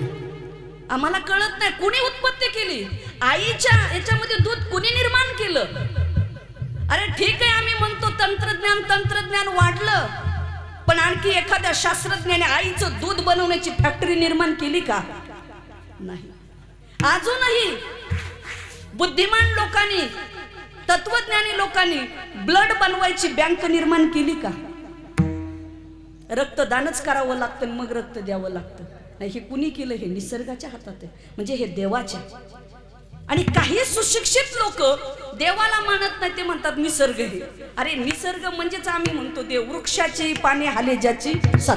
आम्हाला कळत नाही कोणी उत्पत्ती केली. आईच्या याच्यामध्ये दूध कोणी निर्माण केलं? अरे ठीक आहे, आम्ही म्हणतो तंत्रज्ञान वाढलं, पण आणखी एखाद्या शास्त्रज्ञाने आईचं दूध बनवण्याची फॅक्टरी निर्माण केली का? नाही. अजूनही बुद्धिमान लोकांनी, तत्वज्ञानी लोकांनी ब्लड बनवायची बँक निर्माण केली का? रक्तदानच करावं लागतं मग रक्त द्यावं लागतं. नाही, हे कुणी केलं? हे निसर्गाच्या हातात आहे, म्हणजे हे देवाच्या. आणि काही सुशिक्षित लोक देवाला मानत नाही, ते म्हणतात निसर्ग हे. अरे निसर्ग म्हणजेच आम्ही म्हणतो देव. वृक्षाची पाने हाले ज्याची सत्ता.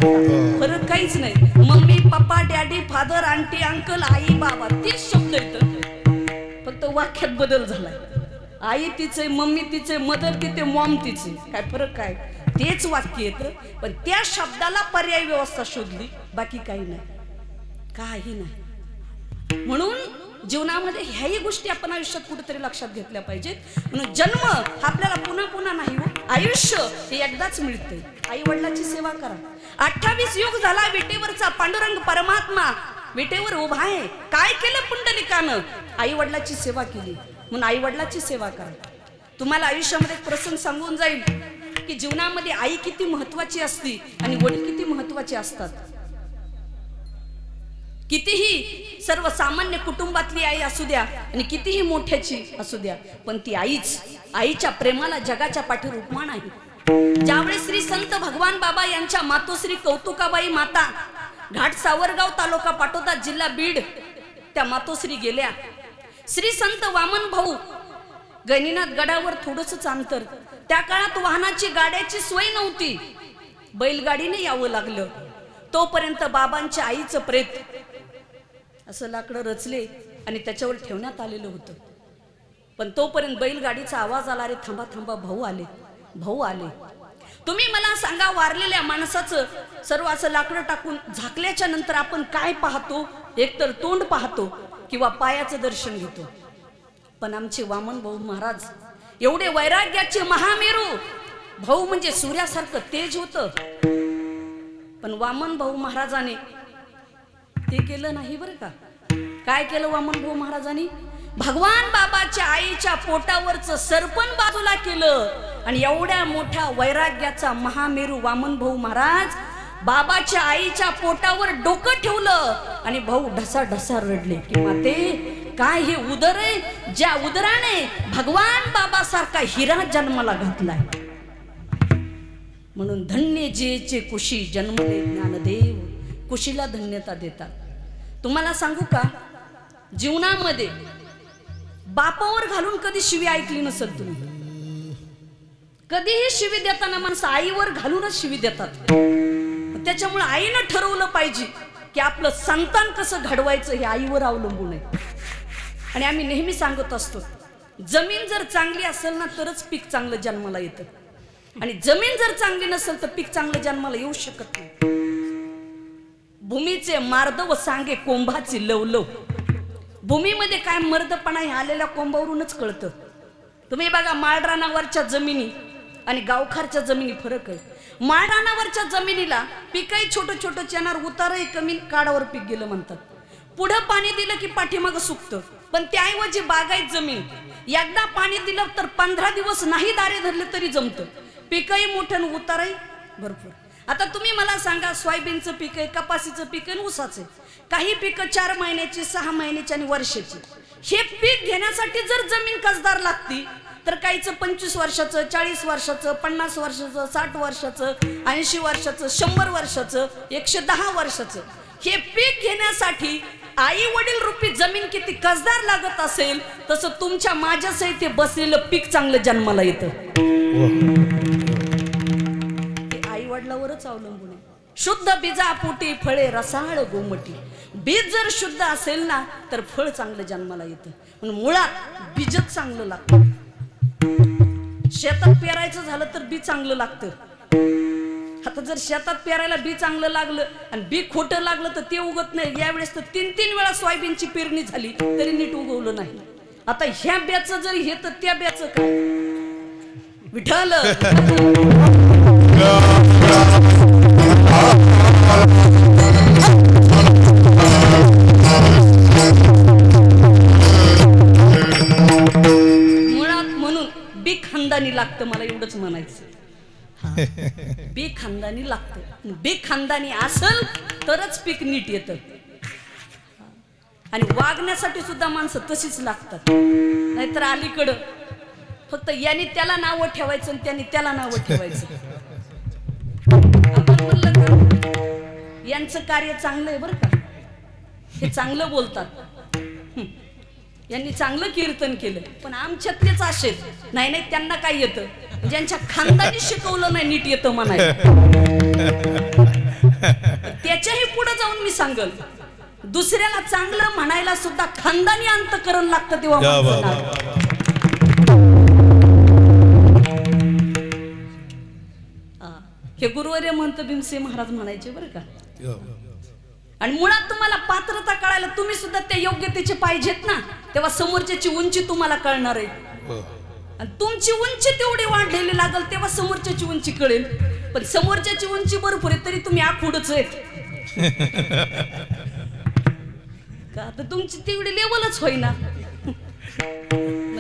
फरक काहीच नाही. Mummy papa, daddy, father, aunty, uncle, आई, बाबा, तेच शब्द येतं, फक्त वाक्यात बदल झालाय. आई तिचे, मम्मी तिचे, मदर तिचे, मॉम तिचे, काय फरक काय? तेच वाक्य येतं, पण त्या शब्दाला पर्याय व्यवस्था शोधली, बाकी काही नाही, काही नाही. म्हणून जीवनामध्ये ह्याही गोष्टी आपण आयुष्यात कुठेतरी लक्षात घेतल्या पाहिजेत. म्हणून जन्म आपल्याला पुन्हा पुन्हा नाही हो, आयुष्य हे एकदाच मिळते. आई वडिलाची सेवा करा. 28 युग झाला विटेवरचा पांडुरंग परमात्मा विटेवर उभा आहे. काय केलं पुंडलिकानं? आई वडिलाची सेवा केली. म्हणून आई वडिलाची सेवा करा. तुम्हाला आयुष्यामध्ये एक प्रसंग सांगून जाईल की जीवनामध्ये आई किती महत्वाची असती आणि वडील किती महत्वाचे असतात. कितीही सर्वसामान्य कुटुंबातली आई असू द्या आणि कितीही मोठ्याची असू द्या, पण ती आईच. आईच्या प्रेमाला जगाच्या पाठीवर उपमान आहे. ज्यावेळेस श्री संत भगवान बाबा यांच्या मातोश्री कौतुकाबाई माता घाट सावरगाव तालुका पाटोदा जिल्हा बीड त्या मातोश्री गेल्या. श्री संत वामन भाऊ गणिनाथ गडावर थोडंसंच अंतर. त्या काळात वाहनाची गाड्याची सोय नव्हती, बैलगाडीने यावं लागलं. तोपर्यंत बाबांच्या आईचं प्रेत असं लाकडं रचले आणि त्याच्यावर ठेवण्यात आलेलं होतं. पण तोपर्यंत बैलगाडीचा आवाज आला, रे थांबा थांबा, भाऊ आले, भाऊ आले. तुम्ही मला सांगा, वारलेल्या माणसाचं सर्व असं लाकडं टाकून झाकल्याच्या नंतर आपण काय पाहतो? एकतर तोंड पाहतो किंवा पायाचं दर्शन घेतो. पण आमचे वामन भाऊ महाराज एवढे वैराग्याचे महामेरू, भाऊ म्हणजे सूर्यासारखं तेज होतं. पण वामन भाऊ महाराजाने ते केलं नाही बरं का. काय केलं वामन भाऊ महाराजांनी? भगवान बाबाच्या आईच्या पोटावरचं सरपण बाजूला केलं आणि एवढ्या मोठ्या वैराग्याचा महामेरू वामन भाऊ महाराज बाबाच्या आईच्या पोटावर डोकं ठेवलं आणि भाऊ ढसा ढसा रडले की माते काय हे उदर आहे, ज्या उदराने भगवान बाबा सारखा हिरा जन्माला घातलाय. म्हणून धन्य जेचे कुशी जन्मले ज्ञानदेव, कुशीला धन्यता देतात. तुम्हाला सांगू का, जीवनामध्ये बापावर घालून कधी शिवी ऐकली नसेल तुम्ही. कधीही शिवी देताना माणसं आईवर घालूनच शिवी देतात. त्याच्यामुळे आईनं ठरवलं पाहिजे की आपलं संतान कसं घडवायचं हे आईवर अवलंबून आहे. आणि आम्ही नेहमी सांगत असतो, जमीन जर चांगली असेल ना तरच पीक चांगलं जन्माला येतं, आणि जमीन जर चांगली नसेल तर पीक चांगलं जन्माला येऊ शकत नाही. भूमीचे मार्दव सांगे कोंभाची लवलव. भूमीमध्ये काय मर्दपणा हे आलेल्या कोंबावरूनच कळतं. तुम्ही बघा, माळरानावरच्या जमिनी आणि गावखारच्या जमिनी फरक आहे. माळरानावरच्या जमिनीला पिकही छोटं छोटं येणार, उतारही कमी, काढावर पीक गेलं म्हणतात. पुढं पाणी दिलं की पाठीमागं सुकतं. पण त्याऐवजी बागायत जमीन एकदा पाणी दिलं तर 15 दिवस नाही दारे धरले तरी जमतं. पिकही मोठं, उतारही भरपूर. आता तुम्ही मला सांगा, सोयाबीनचं पीक आहे, कपासीचं पीक आहे, ऊसाचं. काही पिकं 4 महिन्याची, 6 महिन्याची आणि वर्षाची. हे पीक घेण्यासाठी जर जमीन कसदार लागती तर काहीचं 25 वर्षाचं, 40 वर्षाचं, 50 वर्षाचं, 60 वर्षाचं, 80 वर्षाचं, 100 वर्षाचं, 110 वर्षाचं. हे पीक घेण्यासाठी आई वडील रूपी जमीन किती कसदार लागत असेल, तसं तुमच्या माझ्या सहित बसलेलं पीक चांगलं जन्माला येतं. आई वडिलावरच अवलंबून आहे. शुद्ध बीजापोटी फळे रसाळ गोमटी. बीज जर शुद्ध असेल ना तर फळ चांगलं जन्माला येतं. म्हणून मुळात बीजच चांगलं लागतं. शेतात पेरायचं झालं तर बी चांगलं लागतं. आता जर शेतात पेरायला बी चांगलं लागलं आणि बी खोटं लागलं तर ते उगत नाही. यावेळेस तर 3-3 वेळा सोयाबीनची पेरणी झाली तरी नीट उगवलं नाही. आता ह्या ब्याचं जरी हे तर त्या ब्याचं काय. विठ्ठल मुळात म्हणून बी खानदानी लागतं. मला एवढंच म्हणायचं, बी खानदानी लागतं. बी खानदानी असेल तरच पीक नीट येतं. आणि वागण्यासाठी सुद्धा माणसं तशीच लागतात. नाहीतर अलीकडं फक्त याने त्याला नावं ठेवायचं आणि त्याने त्याला नावं ठेवायचं. आपण म्हणलं का यांचं कार्य चांगलं आहे बरं का, हे चांगलं बोलतात, यांनी चांगलं कीर्तन केलं, पण आमच्यातलेच असेच नाही नाही त्यांना काय येतं, ज्यांच्या खानदानी शिकवलं नाही नीट येतं म्हणायला. त्याच्याही पुढे जाऊन मी सांगल, दुसऱ्याला चांगलं म्हणायला सुद्धा खानदानी अंतकरण लागतं. तेव्हा हे गुरुवर्य म्हणतं भीमसेन महाराज म्हणायचे बरं का. आणि मुळात तुम्हाला पात्रता कळायला तुम्ही सुद्धा त्या योग्यतेचे पाहिजेत ना, तेव्हा समोरच्याची उंची तुम्हाला कळणार आहे. आणि तुमची उंची तेवढी वाढलेली लागल तेव्हा समोरच्याची उंची कळेल. पण समोरच्याची उंची भरपूर आहे तरी तुम्ही आखूडच आहेत का, तर तुमची तेवढी लेवलच होईना.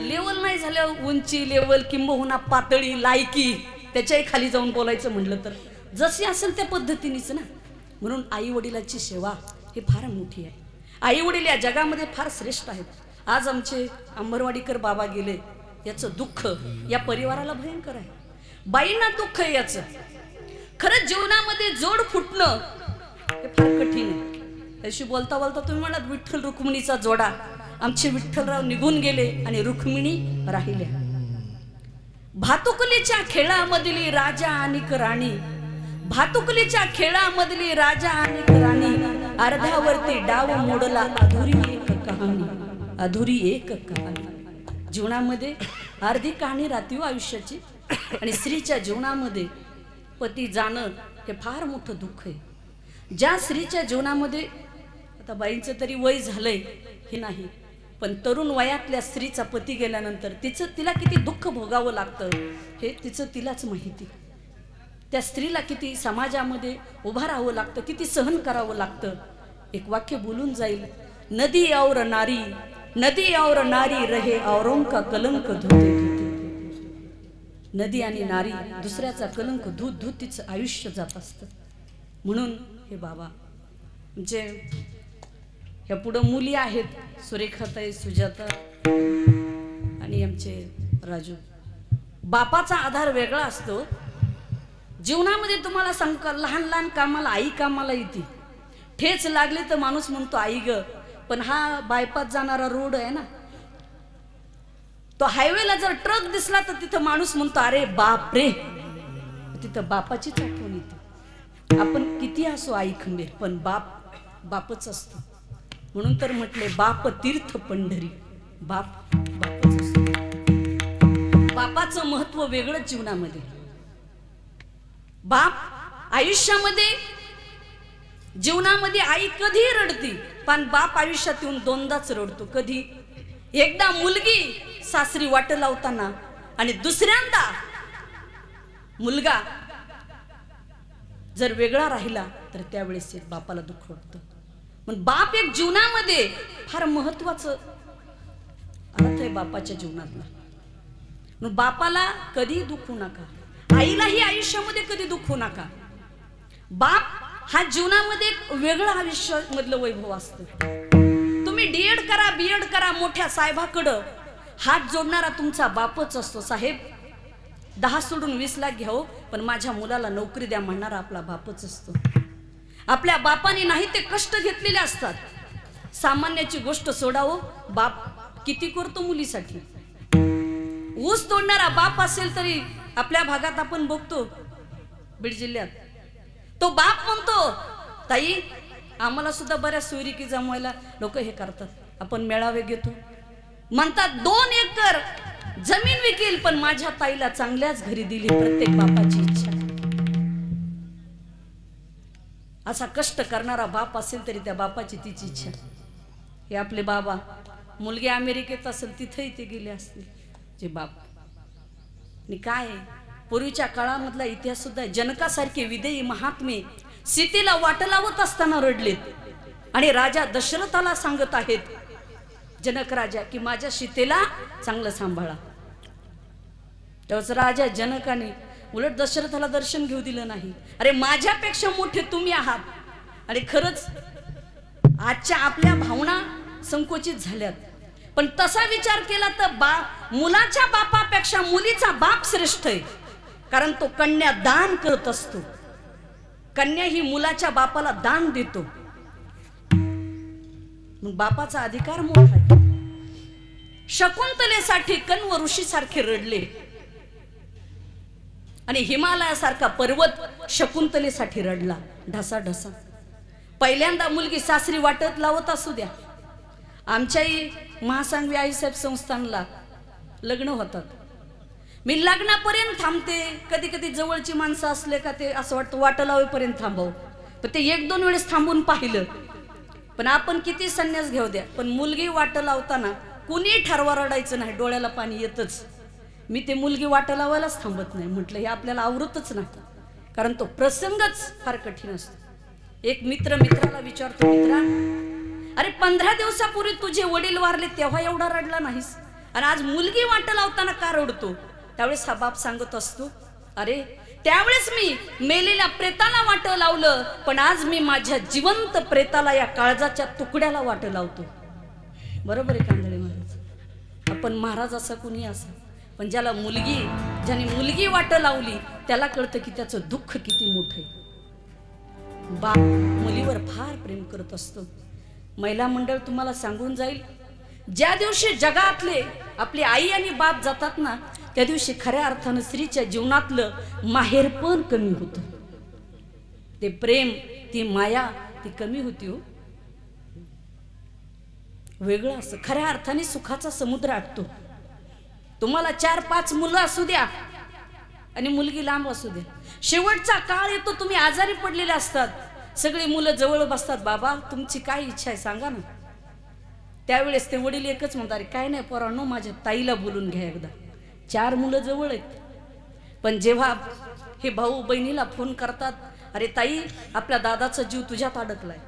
लेवल नाही झाल्यावर उंची, लेवल किंबहुना पातळी, लायकी त्याच्याही खाली जाऊन बोलायचं म्हटलं तर जशी असेल त्या पद्धतीनेच ना. म्हणून आई वडिलाची सेवा ही फार मोठी आहे. आई वडील या जगामध्ये फार श्रेष्ठ आहेत. आज आमचे अंबरवाडीकर बाबा गेले, याचं दुःख या परिवाराला भयंकर आहे. बाईंना दुःख आहे याचं. खरंच जीवनामध्ये जोड फुटणं हे फार कठीण आहे. त्याशी बोलता बोलता तुम्ही म्हणाल विठ्ठल रुक्मिणीचा जोडा. आमचे विठ्ठलराव निघून गेले आणि रुक्मिणी राहिल्या. भातुकलीच्या खेळामधली राजा आणि राणी, भातुकलीच्या खेळामधली राजा आणि राणी, अर्ध्यावरती डाव मोडला अधुरी एक कहाणी, अधुरी एक कहाणी. जीवनामध्ये अर्धी कहाणी राहते हो आयुष्याची. आणि स्त्रीच्या जीवनामध्ये पती जाणं हे फार मोठं दुःख आहे. ज्या स्त्रीच्या जीवनामध्ये आता बाईंचं तरी वय झालंय हे नाही, पण तरुण वयातल्या स्त्रीचा पती गेल्यानंतर तिला किती दुःख भोगावं लागतं हे तिलाच माहिती. त्या स्त्रीला किती समाजामध्ये उभं राहावं लागतं, किती सहन करावं लागतं एक वाक्य बोलून जाईल, नदी और नारी, नदी और नारी रहे औरों का कलंक धुते धुते. नदी आणि नारी दुसऱ्याचा कलंक धूत धूत तिचं आयुष्य जात असतं. म्हणून हे बाबा म्हणजे ह्या पुढं मुली आहेत, सुरेखाताई, सुजाता आणि आमचे राजू. बापाचा आधार वेगळा असतो जीवनामध्ये. तुम्हाला सांगू, लहान लहान कामाला आई कामाला येते. ठेच लागले तर माणूस म्हणतो आई ग, पण हा बायपास जाणारा रोड आहे ना, तो हायवेला जर ट्रक दिसला तर तिथं माणूस म्हणतो अरे बाप रे, तिथं बापाचीच आठवण येते. आपण किती असो आई खंबीर, पण बाप बापच असतो. म्हणून तर म्हटले बाप तीर्थ पंढरी, बाप बापच असतो. बापाचं महत्व वेगळंच जीवनामध्ये. बाप आयुष्यामध्ये, जीवनामध्ये आई कधी रडती, पण बाप आयुष्यात येऊन दोनदाच रडतो. कधी? एकदा मुलगी सासरी वाट लावताना, आणि दुसऱ्यांदा मुलगा जर वेगळा राहिला तर त्यावेळेस एक बापाला दुःख वाटतं. पण बाप एक जीवनामध्ये फार महत्वाचं अर्थ आहे बापाच्या जीवनातला. मग बापाला कधी दुखवू नका, आईलाही आयुष्यामध्ये कधी दुखवू नका. बाप हा जीवनामध्ये एक वेगळं आयुष्यामधलं वैभव असतं. तुम्ही डीएड करा, बीएड करा, मोठ्या साहेबाकडं हात जोडणारा तुमचा बापच असतो. साहेब 10 सोडून 20 लाख घ्यावं, पण माझ्या मुलाला नोकरी द्या म्हणणारा आपला बापच असतो. आपल्या बापाने नाही ते कष्ट घेतलेले असतात. सामान्याची गोष्ट सोडावं, बाप किती करतो मुलीसाठी. ऊस तोडणारा बाप असेल तरी आपल्या भागात आपण बघतो, बीड जिल्ह्यात, तो बाप म्हणतो ताई आम्हाला सुद्धा बऱ्याच सोयरिकी जमवायला लोक हे करतात, आपण मेळावे घेतो. म्हणतात 2 एकर जमीन विकेल पण माझ्या ताईला चांगल्याच घरी दिली. प्रत्येक बापाची इच्छा. असा कष्ट करणारा बाप असेल तरी त्या बापाची तीच इच्छा. हे आपले बाबा, मुलगी अमेरिकेत असेल तिथेही ते गेले असतील जे बाप. आणि काय पूर्वीच्या काळामधला इतिहास सुद्धा, जनकासारखे विदेही महात्मे सीतेला वाट लावत असताना रडलेत आणि राजा दशरथाला सांगत आहेत जनक राजा की माझ्या सीतेला चांगलं सांभाळा. तेव्हाच राजा जनकाने उलट दशरथाला दर्शन घेऊ दिलं नाही. अरे माझ्यापेक्षा मोठे तुम्ही आहात. आणि खरंच आजच्या आपल्या भावना संकोचित झाल्यात, पण तसा विचार केला तर मुलाच्या बापापेक्षा मुलीचा बाप श्रेष्ठ आहे. कारण तो कन्या दान करत असतो. कन्या ही मुलाच्या बापाला दान देतो. मग बापाचा अधिकार मोठा आहे. शकुंतलेसाठी कण्व ऋषी सारखे रडले आणि हिमालयासारखा पर्वत शकुंतलेसाठी रडला ढसा ढसा. पहिल्यांदा मुलगी सासरी वाटत लावत असू द्या. आमच्याही महासांगवी आईसाहेब संस्थानला लग्न होतात. मी लग्नापर्यंत थांबते. कधी कधी जवळची माणसं असले का ते असं वाटतं वाट लावेपर्यंत थांबव. पण ते 1-2 वेळेस थांबून पाहिलं. पण आपण किती संन्यास घेऊ द्या, पण मुलगी वाट लावताना कुणी ठरवा रडायचं नाही, डोळ्याला पाणी येतच. मी ते मुलगी वाट लावायलाच थांबत नाही. म्हटलं हे आपल्याला आवरतच नाही, कारण तो प्रसंगच फार कठीण असतो. एक मित्र मित्राला विचारतो, मित्रा अरे 15 दिवसापूर्वी तुझे वडील वारले तेव्हा एवढा रडला नाहीस, आणि आज मुलगी वाट लावताना का रडतो? त्यावेळेस हा बाप सांगत असतो, अरे त्यावेळेस मी मेलेल्या प्रेताला वाट लावलं, पण आज मी माझ्या जिवंत प्रेताला या काळजाच्या तुकड्याला वाट लावतो. बरोबर आहे कांदळे महाराज. आपण महाराज असा कुणी असा, पण ज्याला ज्याने मुलगी वाट लावली त्याला कळतं की त्याचं दुःख किती मोठं आहे. बाप मुलीवर फार प्रेम करत असतो. महिला मंडळ तुम्हाला सांगून जाईल, ज्या दिवशी जगातले आपली आई आणि बाप जातात ना, त्या दिवशी खऱ्या अर्थानं स्त्रीच्या जीवनातलं माहेरपण कमी होतं. ते प्रेम, ती माया, ती कमी होती हो. वेगळं असं खऱ्या अर्थाने सुखाचा समुद्र आटतो. तुम्हाला 4-5 मुलं असू द्या आणि मुलगी लांब असू द्या, शेवटचा काळ येतो तुम्ही आजारी पडलेले असतात, सगळी मुलं जवळ बसतात, बाबा तुमची काय इच्छा आहे सांगा ना. त्यावेळेस ते वडील एकच म्हणतात, अरे काय नाही पोरांनो, माझ्या ताईला बोलून घ्या एकदा. 4 मुलं जवळ आहेत, पण जेव्हा हे भाऊ बहिणीला फोन करतात, अरे ताई आपल्या दादाचा जीव तुझ्यात अडकलाय,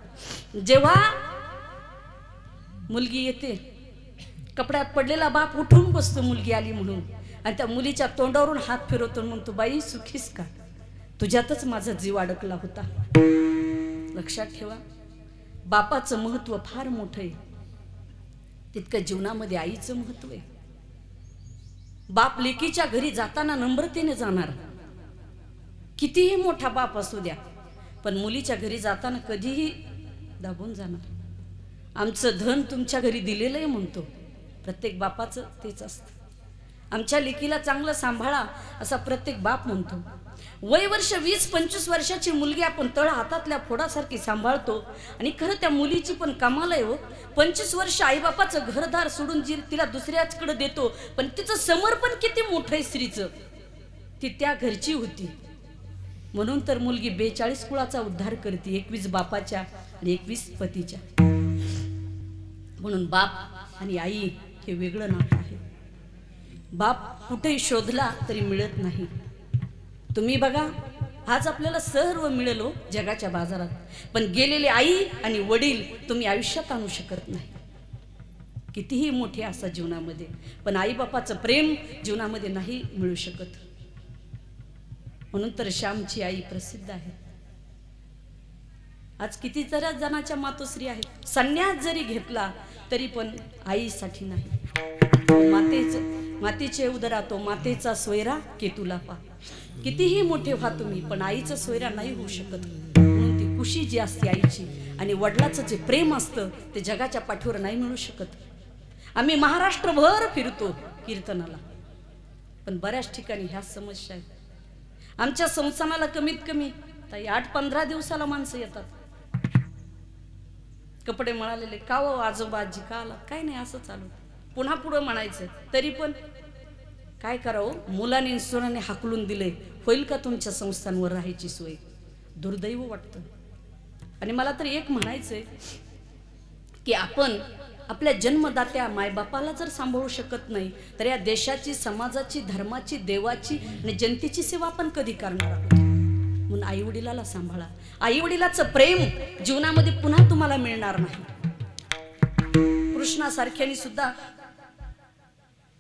जेव्हा मुलगी येते, कपड्यात पडलेला बाप उठून बसतो मुलगी आली म्हणून, आणि त्या मुलीच्या तोंडावरून हात फिरवतो, म्हणतो बाई सुखीस का, तुझ्यातच माझा जीव अडकला होता. लक्षात ठेवा, बापाचं महत्व फार मोठं आहे, तितकं जीवनामध्ये आईचं महत्व आहे. बाप लेकीच्या घरी जाताना नम्रतेने जाणार, कितीही मोठा बाप असू द्या, पण मुलीच्या घरी जाताना कधीही दाबून जाणार. आमचं धन तुमच्या घरी दिलेलं आहे म्हणतो, प्रत्येक बापाचं तेच असतं. आमच्या लेकीला चांगलं सांभाळा असा प्रत्येक बाप म्हणतो. वय वर्ष 20-25 वर्षाची मुलगी आपण तळ हातातल्या फोडासारखी सांभाळतो, आणि खरं त्या मुलीची पण कमाल आहे हो. 25 वर्ष आईबापाचं घरदार सोडून जी तिला दुसऱ्याचकडे देतो, पण तिचं समर्पण किती मोठं आहे स्त्रीचं, ती त्या घरची होती. म्हणून तर मुलगी 42 कुळाचा उद्धार करते, 21 बापाच्या आणि 21 पतीच्या. म्हणून बाप आणि आई हे वेगळं नातं आहे. बाप कुठेही शोधला तरी मिळत नाही. तुम्ही बघा, आज आपल्याला सर्व मिळेल हो जगाच्या बाजारात, पण गेलेले आई आणि वडील तुम्ही आयुष्यात आणू शकत नाही. कितीही मोठे असा जीवनामध्ये, पण आई बापाचं प्रेम जीवनामध्ये नाही मिळू शकत. म्हणून तर श्यामची आई प्रसिद्ध आहे. आज किती जणाच्या मातोश्री आहेत, संन्यास जरी घेतला तरी पण आईसाठी नाही. मातेचे उदरा तो मातेचा सोयरा केतुला पा. कितीही मोठे व्हा तुम्ही, पण आईचा सोयरा नाही होऊ शकत. म्हणून ती खुशी जी असते आईची आणि वडिलाचं जे प्रेम असतं ते जगाच्या पाठीवर नाही मिळू शकत. आम्ही महाराष्ट्रभर फिरतो कीर्तनाला, पण बऱ्याच ठिकाणी ह्या समस्या आहेत. आमच्या संस्थानाला कमीत कमी 8-15 दिवसाला माणसं येतात. कपडे मळालेले, का हो आजोबा आजी का आला, काय नाही असं चालू, पुन्हा पुढं म्हणायचं. तरी पण काय करावं, मुलाने सुनाने हाकलून दिले, होईल का तुमच्या संस्थांवर राहायची सोय. दुर्दैव वाटतं. आणि मला तर एक म्हणायचंय की आपण आपल्या जन्मदात्या मायबापाला जर सांभाळू शकत नाही, तर या देशाची, समाजाची, धर्माची, देवाची आणि जनतेची सेवा आपण कधी करणार आहोत. म्हणून आई वडिलाला सांभाळा. आई वडिलाचं प्रेम जीवनामध्ये पुन्हा तुम्हाला मिळणार नाही. कृष्णासारख्यानी सुद्धा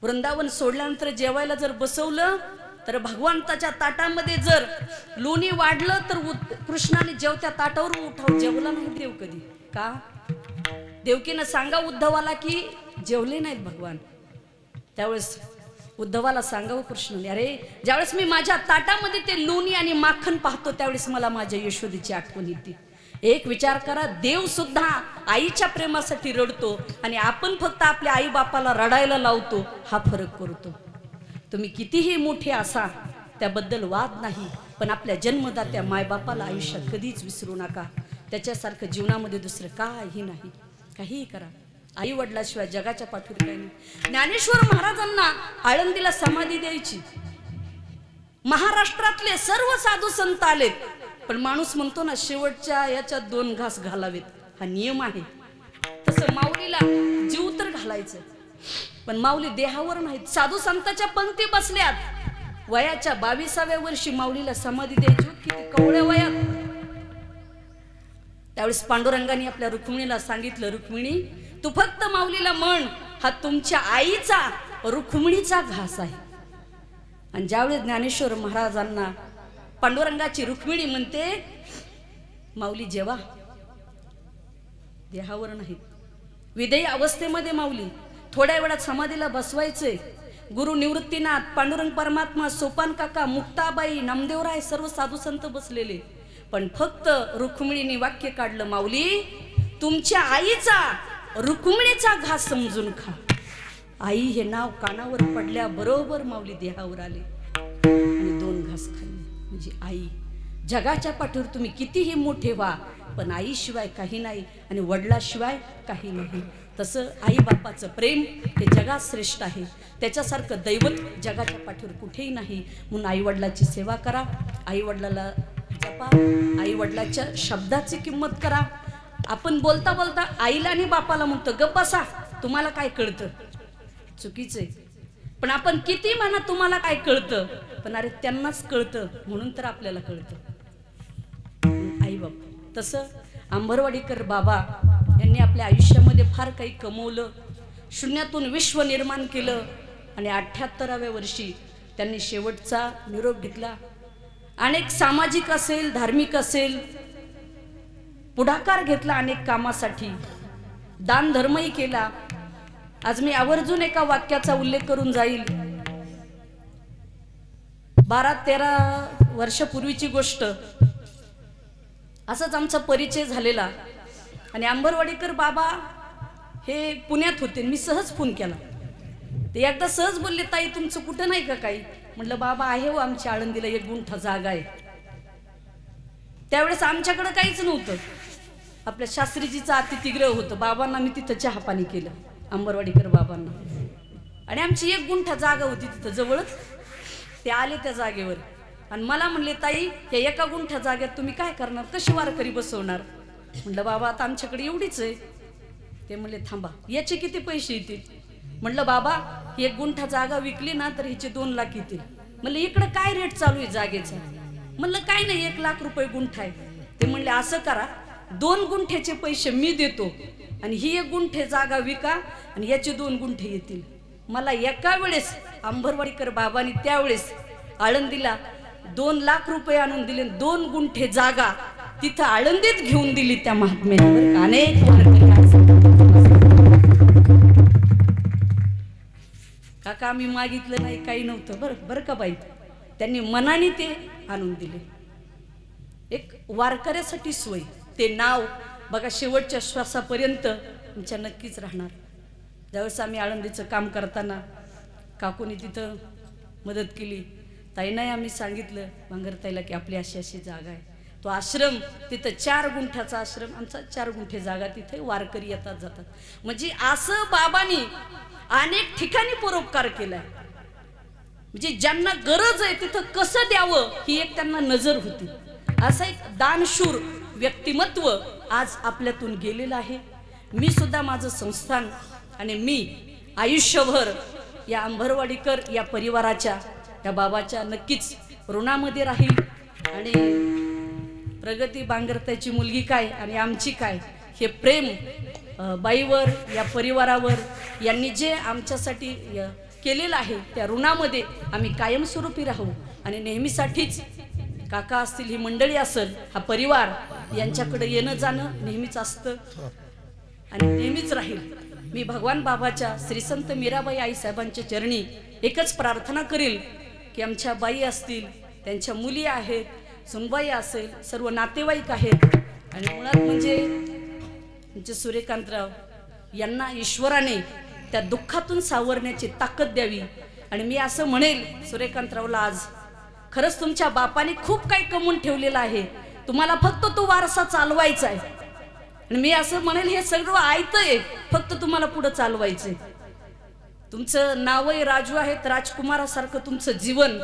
वृंदावन सोडल्यानंतर जेवायला जर बसवलं, तर भगवंताच्या ताटामध्ये जर लोणी वाढलं तर कृष्णाने जेवत्या ताटावर उठाव, जेवला नाही देव कधी. का? देवकीनं सांगा उद्धवाला की जेवले नाहीत भगवान. त्यावेळेस उद्धवाला सांगावं कृष्णाने, अरे ज्यावेळेस मी माझ्या ताटामध्ये ते लोणी आणि माखन पाहतो, त्यावेळेस मला माझ्या यशोदेची आठवण येते. एक विचार करा, देव सुद्धा आईच्या प्रेमासाठी रडतो आणि आपण फक्त आपल्या आई बापाला रडायला लावतो. हा फरक करतो. तुम्ही कितीही मोठे असा त्याबद्दल वाद नाही, पण आपल्या जन्मदात्या मायबापाला आयुष्यात कधीच विसरू नका. त्याच्यासारखं जीवनामध्ये दुसरं काही नाही. काहीही करा, आई वडिलाशिवाय जगाच्या पाठीवर काही नाही. ज्ञानेश्वर महाराजांना आळंदीला समाधी द्यायची, महाराष्ट्रातले सर्व साधू संत आलेत, पण माणूस म्हणतो ना शेवटच्या याच्यात 2 घास घालावेत, हा नियम आहे. तसं माऊलीला जीव तर घालायचं, पण माऊली देहावर नाहीत. साधू संतांच्या पंक्ती बसल्यात. वयाच्या 22व्या वर्षी माऊलीला समाधी द्यायची, किती कवळ्या वयात. त्यावेळेस पांडुरंगाने आपल्या रुक्मिणीला सांगितलं, रुक्मिणी तू फक्त माऊलीला म्हण, हा तुमच्या आईचा रुक्मिणीचा घास आहे. आणि ज्यावेळेस ज्ञानेश्वर महाराजांना पांडुरंगाची रुक्मिणी म्हणते, माऊली जेवा, देहावर नाहीत, विदेही अवस्थेमध्ये माऊली. थोड्या वेळात समाधीला बसवायचंय. गुरु निवृत्तीनाथ, पांडुरंग परमात्मा, सोपान काका, मुक्ताबाई, नामदेवराय सर्व साधू संत बसलेले, पण फक्त रुक्मिणीने वाक्य काढलं, माऊली तुमच्या आईचा रुक्मिणीचा घास समजून खा. आई हे नाव कानावर पडल्या बरोबर माऊली देहावर आले आणि 2 घास खाल्ले. म्हणजे आई. जगाच्या पाठीवर तुम्ही कितीही मोठे व्हा, पण आईशिवाय काही नाही आणि वडिलाशिवाय काही नाही. तसं आई बापाचं प्रेम हे जगात श्रेष्ठ आहे. त्याच्यासारखं दैवत जगाच्या पाठीवर कुठेही नाही. म्हणून आई वडिलाची सेवा करा, आई वडिलाला जपा, आई वडिलाच्या शब्दाची किंमत करा. आपण बोलता बोलता आईला आणि बापाला म्हणतो गप्प बसा, तुम्हाला काय कळतं, चुकीचंय. पण आपण किती म्हणा तुम्हाला काय कळतं, पण अरे त्यांनाच कळतं म्हणून तर आपल्याला कळतं. आई बाप. तसं अंबरवाडीकर बाबा यांनी आपल्या आयुष्यामध्ये फार काही कमवलं, शून्यातून विश्व निर्माण केलं आणि 78व्या वर्षी त्यांनी शेवटचा निरोप घेतला. अनेक सामाजिक असेल, धार्मिक असेल, पुढाकार घेतला अनेक कामासाठी, दान धर्मही केला. आज मी आवर्जून एका वाक्याचा उल्लेख करून जाईल. 12-13 वर्षापूर्वीची गोष्ट. असंच आमचा परिचय झालेला आणि अंबरवाडीकर बाबा हे पुण्यात होते. मी सहज फोन केला. ते एकदा सहज बोलले, ताई तुमचं कुठं नाही का काही? म्हटलं बाबा आहे हो, आमच्या आळंदीला 1 गुंठा जागा आहे. त्यावेळेस आमच्याकडं काहीच नव्हतं. आपल्या शास्त्रीजीचं अतिथीगृह होतं. बाबांना मी तिथं चहा पाणी केलं, अंबरवाडीकर बाबांना. आणि आमची 1 गुंठा जागा होती तिथं जवळच. ते आले त्या जागेवर आणि मला म्हणले, ताई या 1 गुंठा जागेत तुम्ही काय करणार, कशी वारकरी बसवणार? म्हटलं बाबा आता आमच्याकडे एवढीच आहे. ते म्हणले थांबा, याचे किती पैसे येतील? म्हटलं बाबा 1 गुंठा जागा विकली ना तर ह्याचे 2 लाख येतील. म्हणलं इकडं काय रेट चालू आहे जागेचा? म्हणलं काय नाही, 1 लाख रुपये गुंठा आहे. ते म्हणले असं करा, 2 गुंठ्याचे पैसे मी देतो आणि ही 1 गुंठे जागा विका आणि याचे 2 गुंठे येतील. मला एका वेळेस अंबरवाडीकर बाबांनी त्यावेळेस आळंदीला 2 लाख रुपये आणून दिले. 2 गुंठे जागा तिथं आळंदीत घेऊन दिली त्या महात्म्यावर. अनेक काका आम्ही मागितलं नाही, काही नव्हतं. बरं का बाई, त्यांनी मनाने ते आणून दिले. एक वारकऱ्यासाठी सोय. ते नाव बघा शेवटच्या श्वासापर्यंत तुमच्या नक्कीच राहणार. ज्यावेळेस आम्ही आळंदीचं काम करताना काकूनी तिथं मदत केली. ताईंनाही आम्ही सांगितलं भांगरताईला की आपली अशी अशी जागा आहे. तो आश्रम तिथं 4 गुंठ्याचा आश्रम आमचा, 4 गुंठे जागा, तिथे वारकरी येतात जातात. म्हणजे असं बाबांनी अनेक ठिकाणी परोपकार केलाय. म्हणजे ज्यांना गरज आहे तिथं कसं द्यावं ही एक त्यांना नजर होती. असं एक दानशूर व्यक्तिमत्व आज आपल्यातून गेलेलं आहे. मी सुद्धा माझं संस्थान आणि मी आयुष्यभर या अंबरवाडीकर या परिवाराच्या, या बाबाच्या नक्कीच ऋणामध्ये राहील. आणि प्रगती बांगरताईची मुलगी काय आणि आमची काय हे प्रेम बाईवर, या परिवारावर यांनी जे आमच्यासाठी केलेलं आहे त्या ऋणामध्ये आम्ही कायमस्वरूपी राहू. आणि नेहमीसाठीच काका असतील, ही मंडळी असेल, हा परिवार यांच्याकडे येणं जाणं नेहमीच असतं आणि नेहमीच राहील. मी भगवान बाबाच्या श्री संत मीराबाई आई साहेबांच्या चरणी एकच प्रार्थना करेल की आमच्या बाई असतील, त्यांच्या मुली आहेत, सुनबाई असेल, सर्व नातेवाईक आहेत आणि मुळात म्हणजे आमचे सूर्यकांतराव यांना ईश्वराने त्या दुःखातून सावरण्याची ताकद द्यावी. आणि मी असं म्हणेल सूर्यकांतरावला, आज खरंच तुमच्या बापाने खूप काही कमवून ठेवलेलं आहे, तुम्हाला फक्त तो वारसा चालवायचा आहे. आणि मी असं म्हणेल हे सर्व आयतं आहे, फक्त तुम्हाला पुढे चालवायचंय. तुमचं नावही राजू आहे, राजकुमारासारखं तुमचं जीवन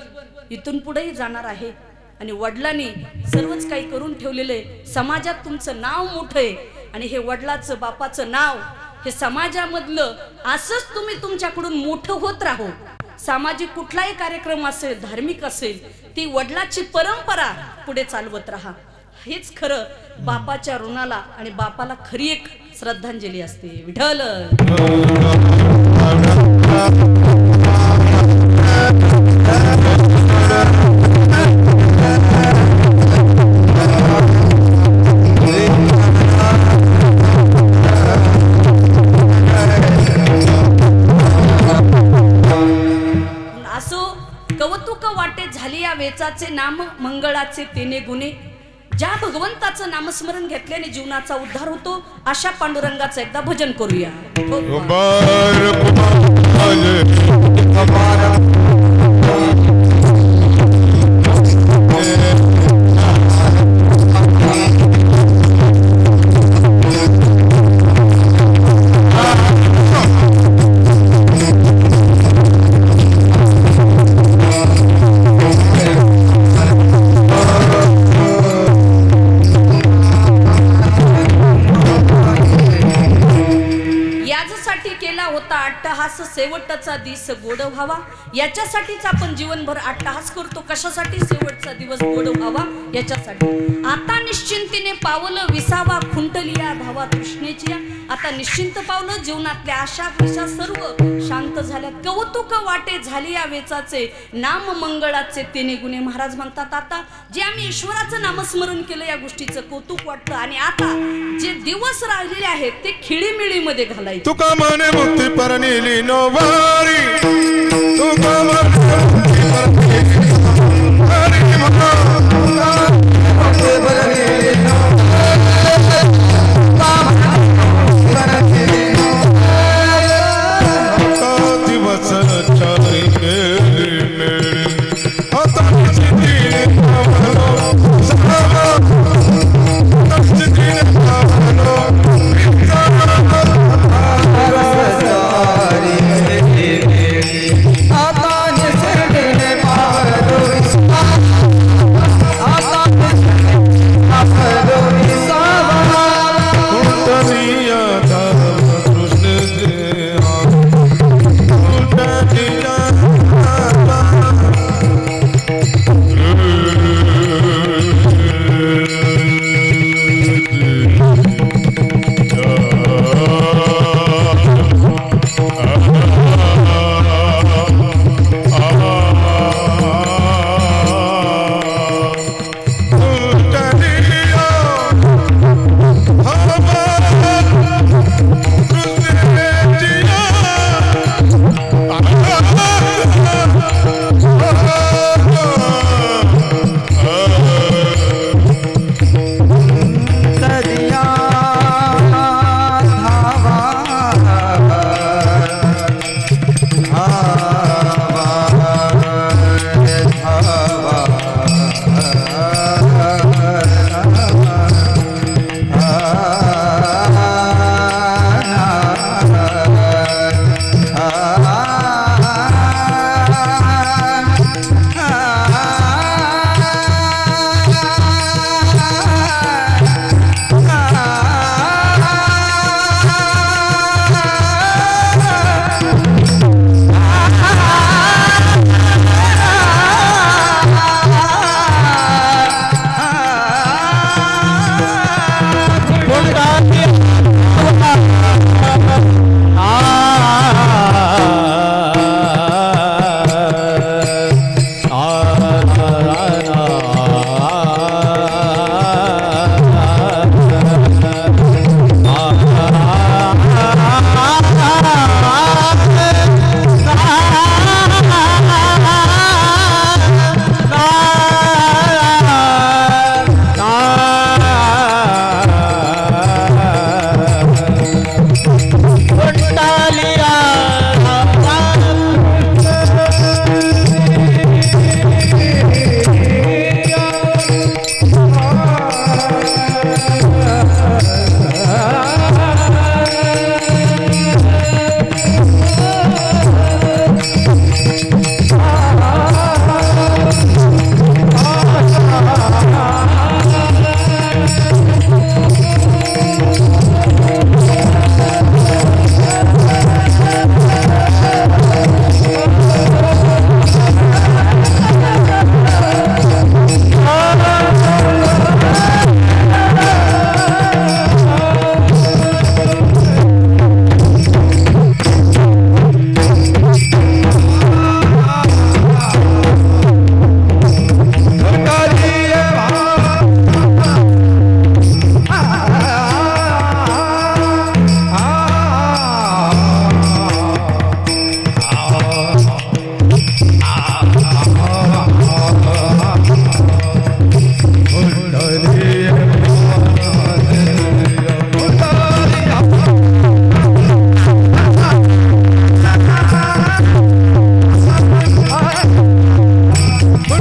इथून पुढेही जाणार आहे. आणि वडिलांनी सर्वच काही करून ठेवलेलं आहे. समाजात तुमचं नाव मोठं आहे आणि हे वडिलाचं बापाचं नाव हे समाजामधलं असंच तुम्ही तुमच्याकडून मोठं होत राहो. सामाजिक कुठलाही कार्यक्रम असेल, धार्मिक असेल, ती वडिलाची परंपरा पुढे चालवत राहा. हेच खरं बापाच्या ऋणाला आणि बापाला खरी एक श्रद्धांजली असते. विठ्ठल कौतुक वाटे झाली या वेचाचे नाम, मंगळाचे तेने गुणे. ज्या भगवंताचं नामस्मरण घेतल्याने जीवनाचा उद्धार होतो, अशा पांडुरंगाचं एकदा भजन करूया. अट्टहास शेवट शेवटचा दिवस गोड व्हावा याच्यासाठीच आपण जीवनभर अट्टहास करतो. कशासाठी? शेवटचा दिवस गोड व्हावा याच्यासाठी. आता निश्चिंतीने पावलं विसावा खुंटलिया धावा तृष्णेची. आता निश्चिंत पावलं, जीवनातल्या आशा आशा सर्व शांत झाल्या. कौतुक वाटे झाले या वेचाचे, नाम मंगळाचे तेने गुणे. महाराज म्हणतात आता जे आम्ही ईश्वराचं नामस्मरण केलं या गोष्टीचं कौतुक वाटतं. आणि आता जे दिवस राहिलेले आहेत ते खिळीमिळीमध्ये घालायचे. तुका माने मुक्ती परनेली नोवारी, तुका माने मुक्ती परनेली नोवारी, मुक्ती परनेली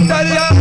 Italia.